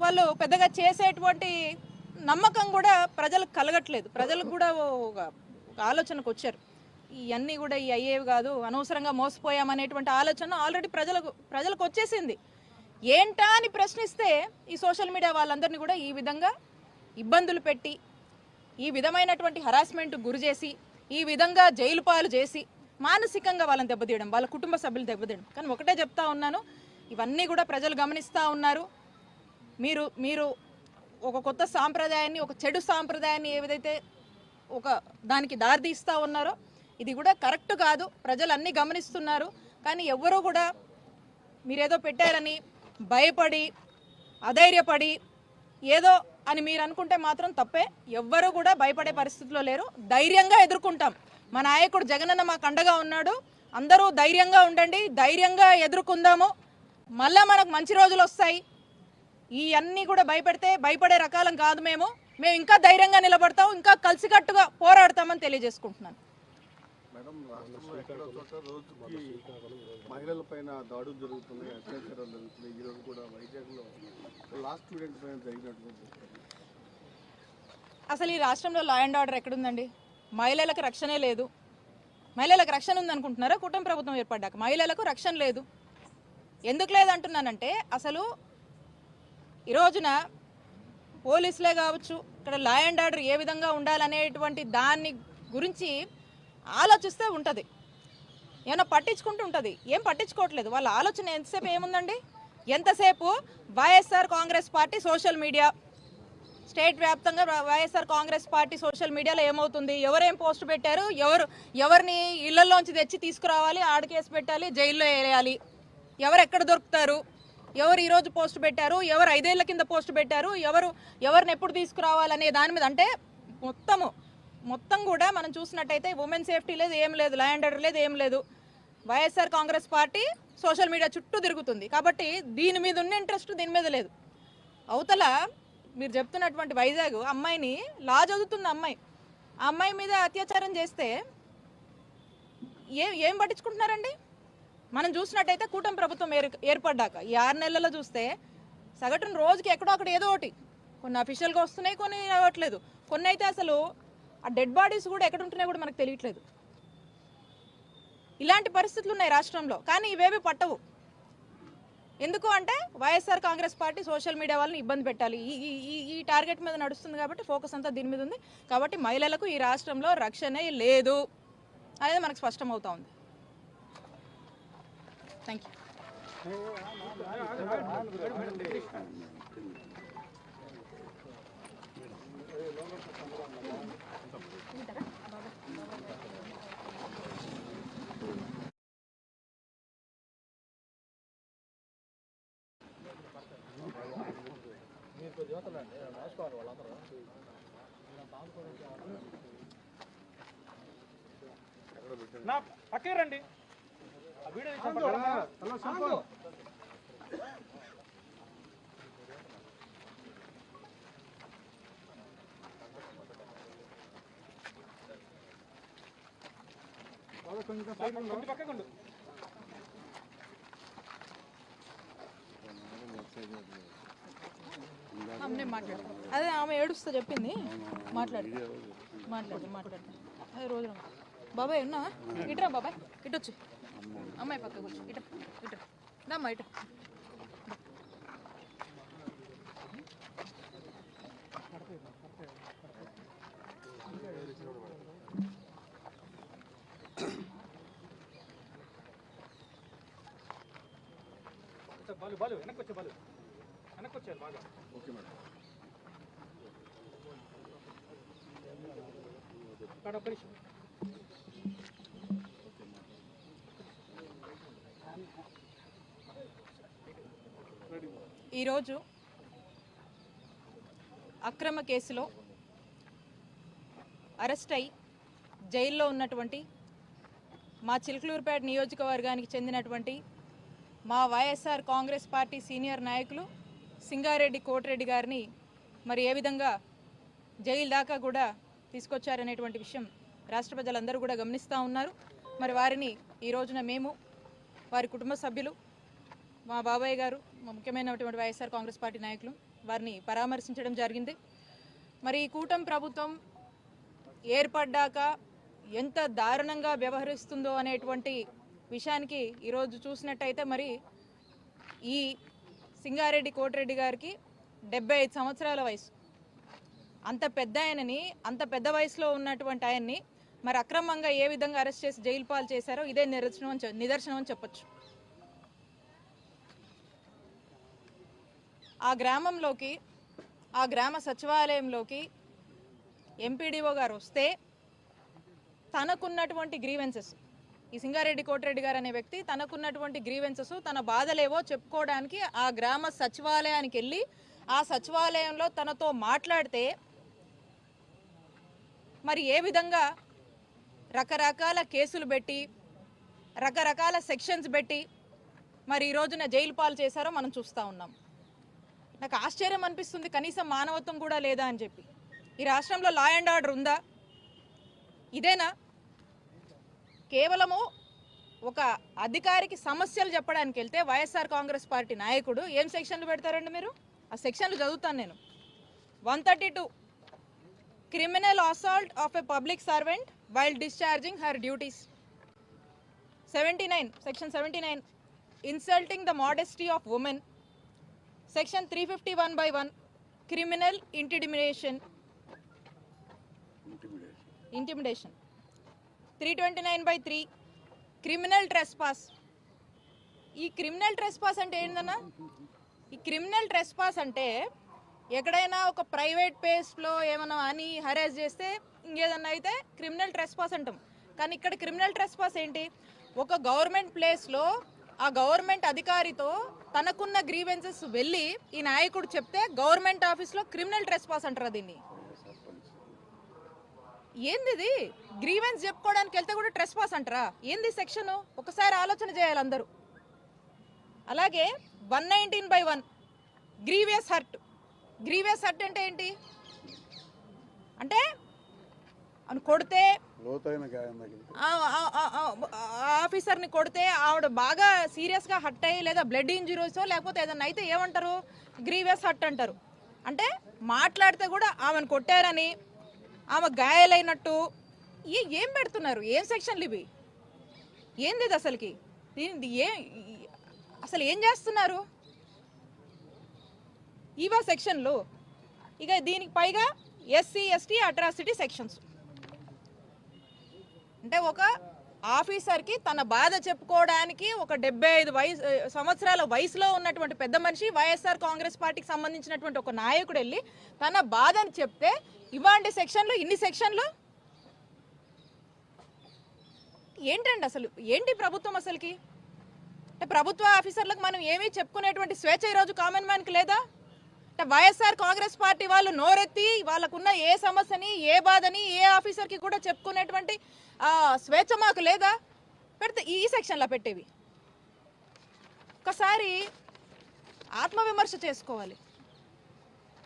వాళ్ళు పెద్దగా చేసేటువంటి నమ్మకం కూడా ప్రజలకు కలగట్లేదు. ప్రజలకు కూడా ఒక ఆలోచనకు వచ్చారు. ఇవన్నీ కూడా ఈ అయ్యేవి కాదు, అనవసరంగా మోసపోయామనేటువంటి ఆలోచన ఆల్రెడీ ప్రజలకు వచ్చేసింది. ఏంటా అని ప్రశ్నిస్తే ఈ సోషల్ మీడియా వాళ్ళందరినీ కూడా ఈ విధంగా ఇబ్బందులు పెట్టి, ఈ విధమైనటువంటి హరాస్మెంట్ గురి చేసి, ఈ విధంగా జైలు పాలు చేసి మానసికంగా వాళ్ళని దెబ్బతీయడం, వాళ్ళ కుటుంబ సభ్యులు దెబ్బతీయడం. కానీ ఒకటే చెప్తా ఉన్నాను, ఇవన్నీ కూడా ప్రజలు గమనిస్తూ ఉన్నారు. మీరు ఒక కొత్త సాంప్రదాయాన్ని, ఒక చెడు సాంప్రదాయాన్ని ఏదైతే ఒక దానికి దారితీస్తూ ఉన్నారో ఇది కూడా కరెక్ట్ కాదు. ప్రజలు అన్నీ గమనిస్తున్నారు. కానీ ఎవ్వరూ కూడా మీరేదో పెట్టారని భయపడి, అధైర్యపడి ఏదో అని మీరు అనుకుంటే మాత్రం తప్పే. ఎవ్వరూ కూడా భయపడే పరిస్థితిలో లేరు. ధైర్యంగా ఎదుర్కొంటాం. మా నాయకుడు జగనన్న మాకు అండగా ఉన్నాడు. అందరూ ధైర్యంగా ఉండండి, ధైర్యంగా ఎదుర్కొందాము. మళ్ళా మనకు మంచి రోజులు వస్తాయి. ఈ అన్నీ కూడా భయపడే రకాలం కాదు. మేము ఇంకా ధైర్యంగా నిలబడతాం, ఇంకా కలిసికట్టుగా పోరాడతామని తెలియజేసుకుంటున్నాను. మేడం, రాష్ట్రంలో ఎక్కడో చోట రోజుకి మహిళల పైన దాడులు జరుగుతున్నాయి, అత్యాచారాలు జరుగుతున్నాయి. ఈరోజు కూడా వైజాగ్లో లాస్ట్ స్టూడెంట్ పైన జరిగినటువంటి అసలు ఈ రాష్ట్రంలో లా అండ్ ఆర్డర్ ఎక్కడుందండి? మహిళలకు రక్షణే లేదు. మహిళలకు రక్షణ ఉందనుకుంటున్నారా? కూటమి ప్రభుత్వం ఏర్పడ్డాక మహిళలకు రక్షణ లేదు. ఎందుకు లేదంటున్నానంటే, అసలు ఈ రోజున పోలీసులే కావచ్చు, ఇక్కడ లా అండ్ ఆర్డర్ ఏ విధంగా ఉండాలనేటువంటి దాన్ని గురించి ఆలోచిస్తే ఉంటుంది, ఏమైనా పట్టించుకుంటూ ఉంటుంది. ఏం పట్టించుకోవట్లేదు. వాళ్ళ ఆలోచన ఎంతసేపు ఏముందండి? ఎంతసేపు YSR Congress party social media, state వ్యాప్తంగా వైఎస్ఆర్ కాంగ్రెస్ పార్టీ సోషల్ మీడియాలో ఏమవుతుంది, ఎవరేం పోస్ట్ పెట్టారు, ఎవరిని ఇళ్లలోంచి తెచ్చి తీసుకురావాలి, ఆడ కేసు పెట్టాలి, జైల్లో వేయాలి, ఎవరు ఎక్కడ దొరుకుతారు, ఎవరు ఈరోజు పోస్ట్ పెట్టారు, ఎవరు 5 ఏళ్ల కింద పోస్ట్ పెట్టారు, ఎవరిని ఎప్పుడు తీసుకురావాలనే దాని మీద. అంటే మొత్తం కూడా మనం చూసినట్టయితే ఉమెన్ సేఫ్టీ లేదు, ఏం లేదు, లా అండ్ ఆర్డర్ లేదు, ఏం లేదు. YSR Congress party social media చుట్టూ తిరుగుతుంది. కాబట్టి దీని మీద ఉన్న ఇంట్రెస్ట్ దీని మీద లేదు. అవతల మీరు చెప్తున్నటువంటి వైజాగ్ అమ్మాయిని, లా చదువుతుంది అమ్మాయి, ఆ అమ్మాయి మీద అత్యాచారం చేస్తే ఏం పట్టించుకుంటున్నారండి? మనం చూసినట్టయితే కూటమి ప్రభుత్వం ఏర్పడ్డాక ఈ 6 నెలల్లో చూస్తే సగటున రోజుకి ఎక్కడో అక్కడ ఏదో ఒకటి, కొన్ని అఫీషియల్గా వస్తున్నాయి, కొన్ని రావట్లేదు. కొన్ని అయితే అసలు ఆ డెడ్ బాడీస్ కూడా ఎక్కడ ఉంటున్నాయో కూడా మనకు తెలియట్లేదు. ఇలాంటి పరిస్థితులు ఉన్నాయి రాష్ట్రంలో. కానీ ఇవేవి పట్టవు. ఎందుకు అంటే YSR Congress party social media వాళ్ళని ఇబ్బంది పెట్టాలి, ఈ టార్గెట్ మీద నడుస్తుంది. కాబట్టి ఫోకస్ అంతా దీని మీద ఉంది. కాబట్టి మహిళలకు ఈ రాష్ట్రంలో రక్షణే లేదు అనేది మనకు స్పష్టమవుతా ఉంది. Thank you. నా పక్కే రండి. ఆ వీడియో తీసాను. కొంచెం పక్కకుండు. మాట్లాడు. అదే ఆమె ఏడుస్తా చెప్పింది. మాట్లాడు. అదే రోజు బాబాయ్ ఉన్నా, ఇటురా బాబాయ్, ఇటొచ్చు, అమ్మాయి పక్క కూర్చో, ఇటు దమ్మా, ఇటు. బాలు వెనక్కి వచ్చారు బాగా. Okay madam. ఇక్కడ ఒక నిమిషం. ఈరోజు అక్రమ కేసులో అరెస్ట్ అయి జైల్లో ఉన్నటువంటి మా చిలకలూరుపేట నియోజకవర్గానికి చెందినటువంటి మా వైఎస్ఆర్ కాంగ్రెస్ పార్టీ సీనియర్ నాయకులు సింగారెడ్డి కోటిరెడ్డి గారిని మరి ఏ విధంగా జైలు దాకా కూడా తీసుకొచ్చారనేటువంటి విషయం రాష్ట్ర ప్రజలందరూ కూడా గమనిస్తూ ఉన్నారు. మరి వారిని ఈ రోజున మేము, వారి కుటుంబ సభ్యులు, మా బాబాయ్ గారు, మా ముఖ్యమైనటువంటి వైఎస్ఆర్ కాంగ్రెస్ పార్టీ నాయకులు వారిని పరామర్శించడం జరిగింది. మరి ఈ కూటమి ప్రభుత్వం ఏర్పడ్డాక ఎంత దారుణంగా వ్యవహరిస్తుందో అనేటువంటి విషయానికి ఈరోజు చూసినట్టయితే మరి ఈ సింగారెడ్డి కోటిరెడ్డి గారికి 75 సంవత్సరాల వయసు. అంత పెద్ద ఆయనని, అంత పెద్ద వయసులో ఉన్నటువంటి ఆయన్ని మరి అక్రమంగా ఏ విధంగా అరెస్ట్ చేసి జైలు పాలు చేశారో ఇదే నిదర్శనం అని చెప్పొచ్చు. ఆ గ్రామంలోకి, ఆ గ్రామ సచివాలయంలోకి ఎంపీడీఓ గారు వస్తే తనకున్నటువంటి గ్రీవెన్సెస్, ఈ సింగారెడ్డి కోటిరెడ్డి గారు అనే వ్యక్తి తనకున్నటువంటి గ్రీవెన్సెస్, తన బాధలేవో చెప్పుకోవడానికి ఆ గ్రామ సచివాలయానికి వెళ్ళి ఆ సచివాలయంలో తనతో మాట్లాడితే మరి ఏ విధంగా రకరకాల కేసులు పెట్టి, రకరకాల సెక్షన్స్ పెట్టి మరి ఈ రోజున జైలు పాలు చేశారో మనం చూస్తూ ఉన్నాం. నాకు ఆశ్చర్యం అనిపిస్తుంది, కనీసం మానవత్వం కూడా లేదా అని చెప్పి. ఈ రాష్ట్రంలో లా అండ్ ఆర్డర్ ఉందా? ఇదేనా? కేవలము ఒక అధికారికి సమస్యలు చెప్పడానికి వెళ్తే వైఎస్ఆర్ కాంగ్రెస్ పార్టీ నాయకుడు ఏం సెక్షన్లు పెడతారండి మీరు? ఆ సెక్షన్లు చదువుతాను నేను. 132 criminal assault of a public servant while discharging her duties. 79 section 79 insulting the modesty of women. Section 351/1 criminal intimidation. 329/3 criminal trespass. ఈ క్రిమినల్ ట్రెస్పాస్ అంటే ఏందన్నా? ఈ క్రిమినల్ ట్రెస్పాస్ అంటే ఎక్కడైనా ఒక ప్రైవేట్ ప్లేస్లో ఏమైనా అని హరాస్ చేస్తే ఇంకేదన్నా అయితే క్రిమినల్ ట్రెస్పాస్ అంటాం. కానీ ఇక్కడ క్రిమినల్ ట్రెస్పాస్ ఏంటి? ఒక గవర్నమెంట్ ప్లేస్లో ఆ గవర్నమెంట్ అధికారితో తనకున్న గ్రీవెన్సెస్ వెళ్ళి ఈ నాయకుడు చెప్తే గవర్నమెంట్ ఆఫీస్లో క్రిమినల్ ట్రెస్పాస్ అంటారు దీన్ని. ఏంది ఇది? గ్రీవెన్స్ చెప్పుకోవడానికి వెళ్తే కూడా ట్రెస్పాస్ అంటారా? ఏంది సెక్షన్? ఒకసారి ఆలోచన చేయాలి అందరూ. అలాగే 119/1 గ్రీవియస్ హర్ట్. గ్రీవియస్ హర్ట్ అంటే ఏంటి? అంటే కొడితే, ఆఫీసర్ని కొడితే ఆవిడ బాగా సీరియస్గా హర్ట్ అయ్యి లేదా బ్లడ్ ఇంజురీసో లేకపోతే ఏదన్నా అయితే ఏమంటారు? గ్రీవియస్ హర్ట్ అంటారు. అంటే మాట్లాడితే కూడా ఆమెను కొట్టారని, ఆమె గాయాలైనట్టు ఏం పెడుతున్నారు? ఏం సెక్షన్లు ఇవి? ఏంది ఇది అసలుకి? దీని అసలు ఏం చేస్తున్నారు? ఇవా సెక్షన్లు? ఇక దీనికి పైగా ఎస్సీ ఎస్టీ అట్రాసిటీ సెక్షన్స్. అంటే ఒక ఆఫీసర్కి తన బాధ చెప్పుకోవడానికి ఒక 75 సంవత్సరాల వయసులో ఉన్నటువంటి పెద్ద మనిషి, వైఎస్ఆర్ కాంగ్రెస్ పార్టీకి సంబంధించినటువంటి ఒక నాయకుడు వెళ్ళి తన బాధని చెప్తే ఇవాంటి సెక్షన్లు, ఇన్ని సెక్షన్లు ఏంటండి అసలు? ఏంటి ప్రభుత్వం అసలుకి? అంటే ప్రభుత్వ ఆఫీసర్లకు మనం ఏమీ చెప్పుకునేటువంటి స్వేచ్ఛ ఈరోజు కామన్ మ్యాన్కి లేదా? అంటే వైఎస్ఆర్ కాంగ్రెస్ పార్టీ వాళ్ళు నోరెత్తి వాళ్ళకున్న ఏ సమస్యని, ఏ బాధని ఏ ఆఫీసర్కి కూడా చెప్పుకునేటువంటి స్వేచ్ఛ మాకు లేదా? పెడితే ఈ సెక్షన్లో పెట్టేవి. ఒకసారి ఆత్మవిమర్శ చేసుకోవాలి.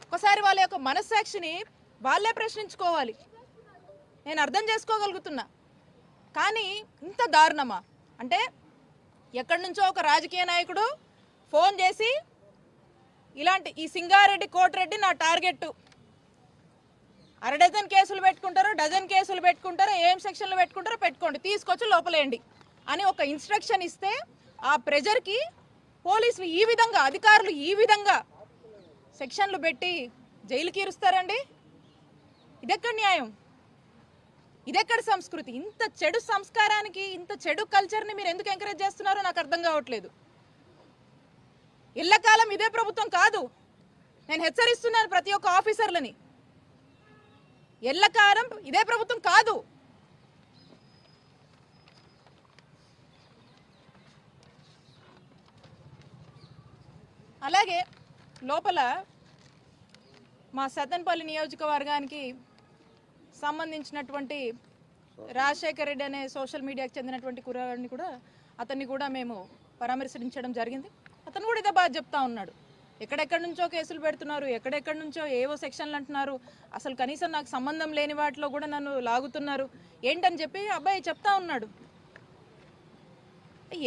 ఒకసారి వాళ్ళ యొక్క మనస్సాక్షిని వాళ్ళే ప్రశ్నించుకోవాలి. నేను అర్థం చేసుకోగలుగుతున్నా, కానీ ఇంత దారుణమా? అంటే ఎక్కడి నుంచో ఒక రాజకీయ నాయకుడు ఫోన్ చేసి ఇలాంటి ఈ సింగారెడ్డి కోటిరెడ్డి నా టార్గెట్, 1/2 డజన్ కేసులు పెట్టుకుంటారో, డజన్ కేసులు పెట్టుకుంటారో, ఏం సెక్షన్లు పెట్టుకుంటారో పెట్టుకోండి, తీసుకొచ్చి లోపలేయండి అని ఒక ఇన్స్ట్రక్షన్ ఇస్తే ఆ ప్రెజర్కి పోలీసులు ఈ విధంగా, అధికారులు ఈ విధంగా సెక్షన్లు పెట్టి జైలుకి ఇరుస్తారండి? ఇదెక్కడ న్యాయం? ఇదెక్కడ సంస్కృతి? ఇంత చెడు సంస్కారానికి, ఇంత చెడు కల్చర్ని మీరు ఎందుకు ఎంకరేజ్ చేస్తున్నారో నాకు అర్థం కావట్లేదు. ఎల్లకాలం ఇదే ప్రభుత్వం కాదు. నేను హెచ్చరిస్తున్నాను ప్రతి ఒక్క ఆఫీసర్లని, ఎల్లకాలం ఇదే ప్రభుత్వం కాదు. అలాగే లోపల మా సత్తెనపల్లి నియోజకవర్గానికి సంబంధించినటువంటి రాజశేఖర్ రెడ్డి అనే సోషల్ మీడియాకి చెందినటువంటి కుర్రాడిని కూడా, అతన్ని కూడా మేము పరామర్శించడం జరిగింది. అతను కూడా ఇదే బాధ చెప్తా ఉన్నాడు. ఎక్కడెక్కడి నుంచో కేసులు పెడుతున్నారు, ఎక్కడెక్కడి నుంచో ఏవో సెక్షన్లు అంటున్నారు, అసలు కనీసం నాకు సంబంధం లేని వాటిలో కూడా నన్ను లాగుతున్నారు ఏంటని చెప్పి అబ్బాయి చెప్తా ఉన్నాడు.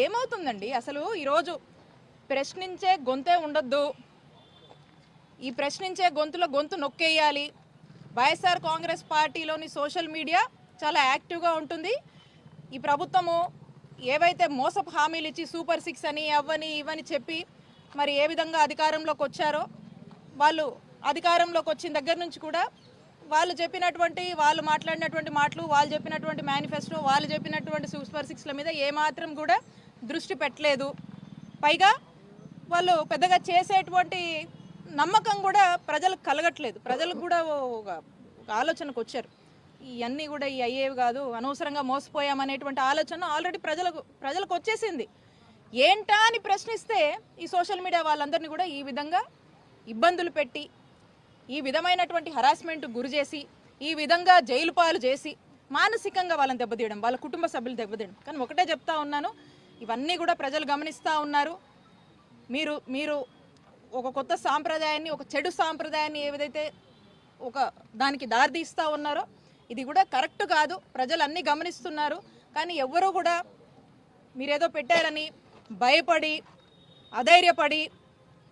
ఏమవుతుందండి అసలు? ఈరోజు ప్రశ్నించే గొంతే ఉండొద్దు, ఈ ప్రశ్నించే గొంతులో గొంతు నొక్కేయాలి. వైఎస్ఆర్ కాంగ్రెస్ పార్టీలోని సోషల్ మీడియా చాలా యాక్టివ్గా ఉంటుంది. ఈ ప్రభుత్వము ఏవైతే మోసపు హామీలు ఇచ్చి సూపర్ 6 అని అవని ఇవని చెప్పి మరి ఏ విధంగా అధికారంలోకి వచ్చారో, వాళ్ళు అధికారంలోకి వచ్చిన దగ్గర నుంచి కూడా వాళ్ళు మాట్లాడినటువంటి మాటలు, వాళ్ళు చెప్పినటువంటి మేనిఫెస్టో, వాళ్ళు చెప్పినటువంటి సూపర్ 6ల మీద ఏమాత్రం కూడా దృష్టి పెట్టలేదు. పైగా వాళ్ళు పెద్దగా చేసేటువంటి నమ్మకం కూడా ప్రజలకు కలగట్లేదు. ప్రజలకు కూడా ఒక ఆలోచనకు వచ్చారు, ఇవన్నీ కూడా ఈ అయ్యేవి కాదు, అనవసరంగా మోసపోయామనేటువంటి ఆలోచన ఆల్రెడీ ప్రజలకు వచ్చేసింది. ఏంటా అని ప్రశ్నిస్తే ఈ సోషల్ మీడియా వాళ్ళందరినీ కూడా ఈ విధంగా ఇబ్బందులు పెట్టి, ఈ విధమైనటువంటి హరాస్మెంట్ గురి చేసి, ఈ విధంగా జైలు పాలు చేసి మానసికంగా వాళ్ళని దెబ్బతీయడం, వాళ్ళ కుటుంబ సభ్యులు దెబ్బతీయడం. కానీ ఒకటే చెప్తా ఉన్నాను, ఇవన్నీ కూడా ప్రజలు గమనిస్తూ ఉన్నారు. మీరు ఒక కొత్త సాంప్రదాయాన్ని, ఒక చెడు సాంప్రదాయాన్ని ఏదైతే ఒక దానికి దారితీస్తూ ఉన్నారో ఇది కూడా కరెక్ట్ కాదు. ప్రజలు అన్నీ గమనిస్తున్నారు. కానీ ఎవ్వరూ కూడా మీరేదో పెట్టారని భయపడి, అధైర్యపడి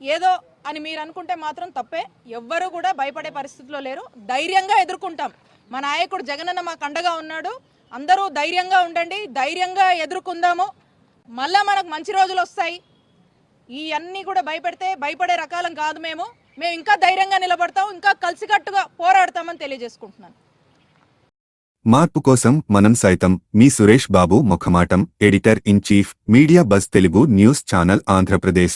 ఏదో అని మీరు అనుకుంటే మాత్రం తప్పే. ఎవ్వరూ కూడా భయపడే పరిస్థితిలో లేరు. ధైర్యంగా ఎదుర్కొంటాం. మా నాయకుడు జగనన్న మాకు అండగా ఉన్నాడు. అందరూ ధైర్యంగా ఉండండి, ధైర్యంగా ఎదుర్కొందాము. మళ్ళా మనకు మంచి రోజులు వస్తాయి. ఈ అన్నీ కూడా భయపడే రకాలం కాదు. మేము ఇంకా ధైర్యంగా నిలబడతాం, ఇంకా కలిసికట్టుగా పోరాడతామని తెలియజేసుకుంటున్నాను. మార్పు కోసం మనం సైతం. మీ సురేష్ బాబు ముఖమాటం, editor in chief, media buzz Telugu news channel, Andhra Pradesh.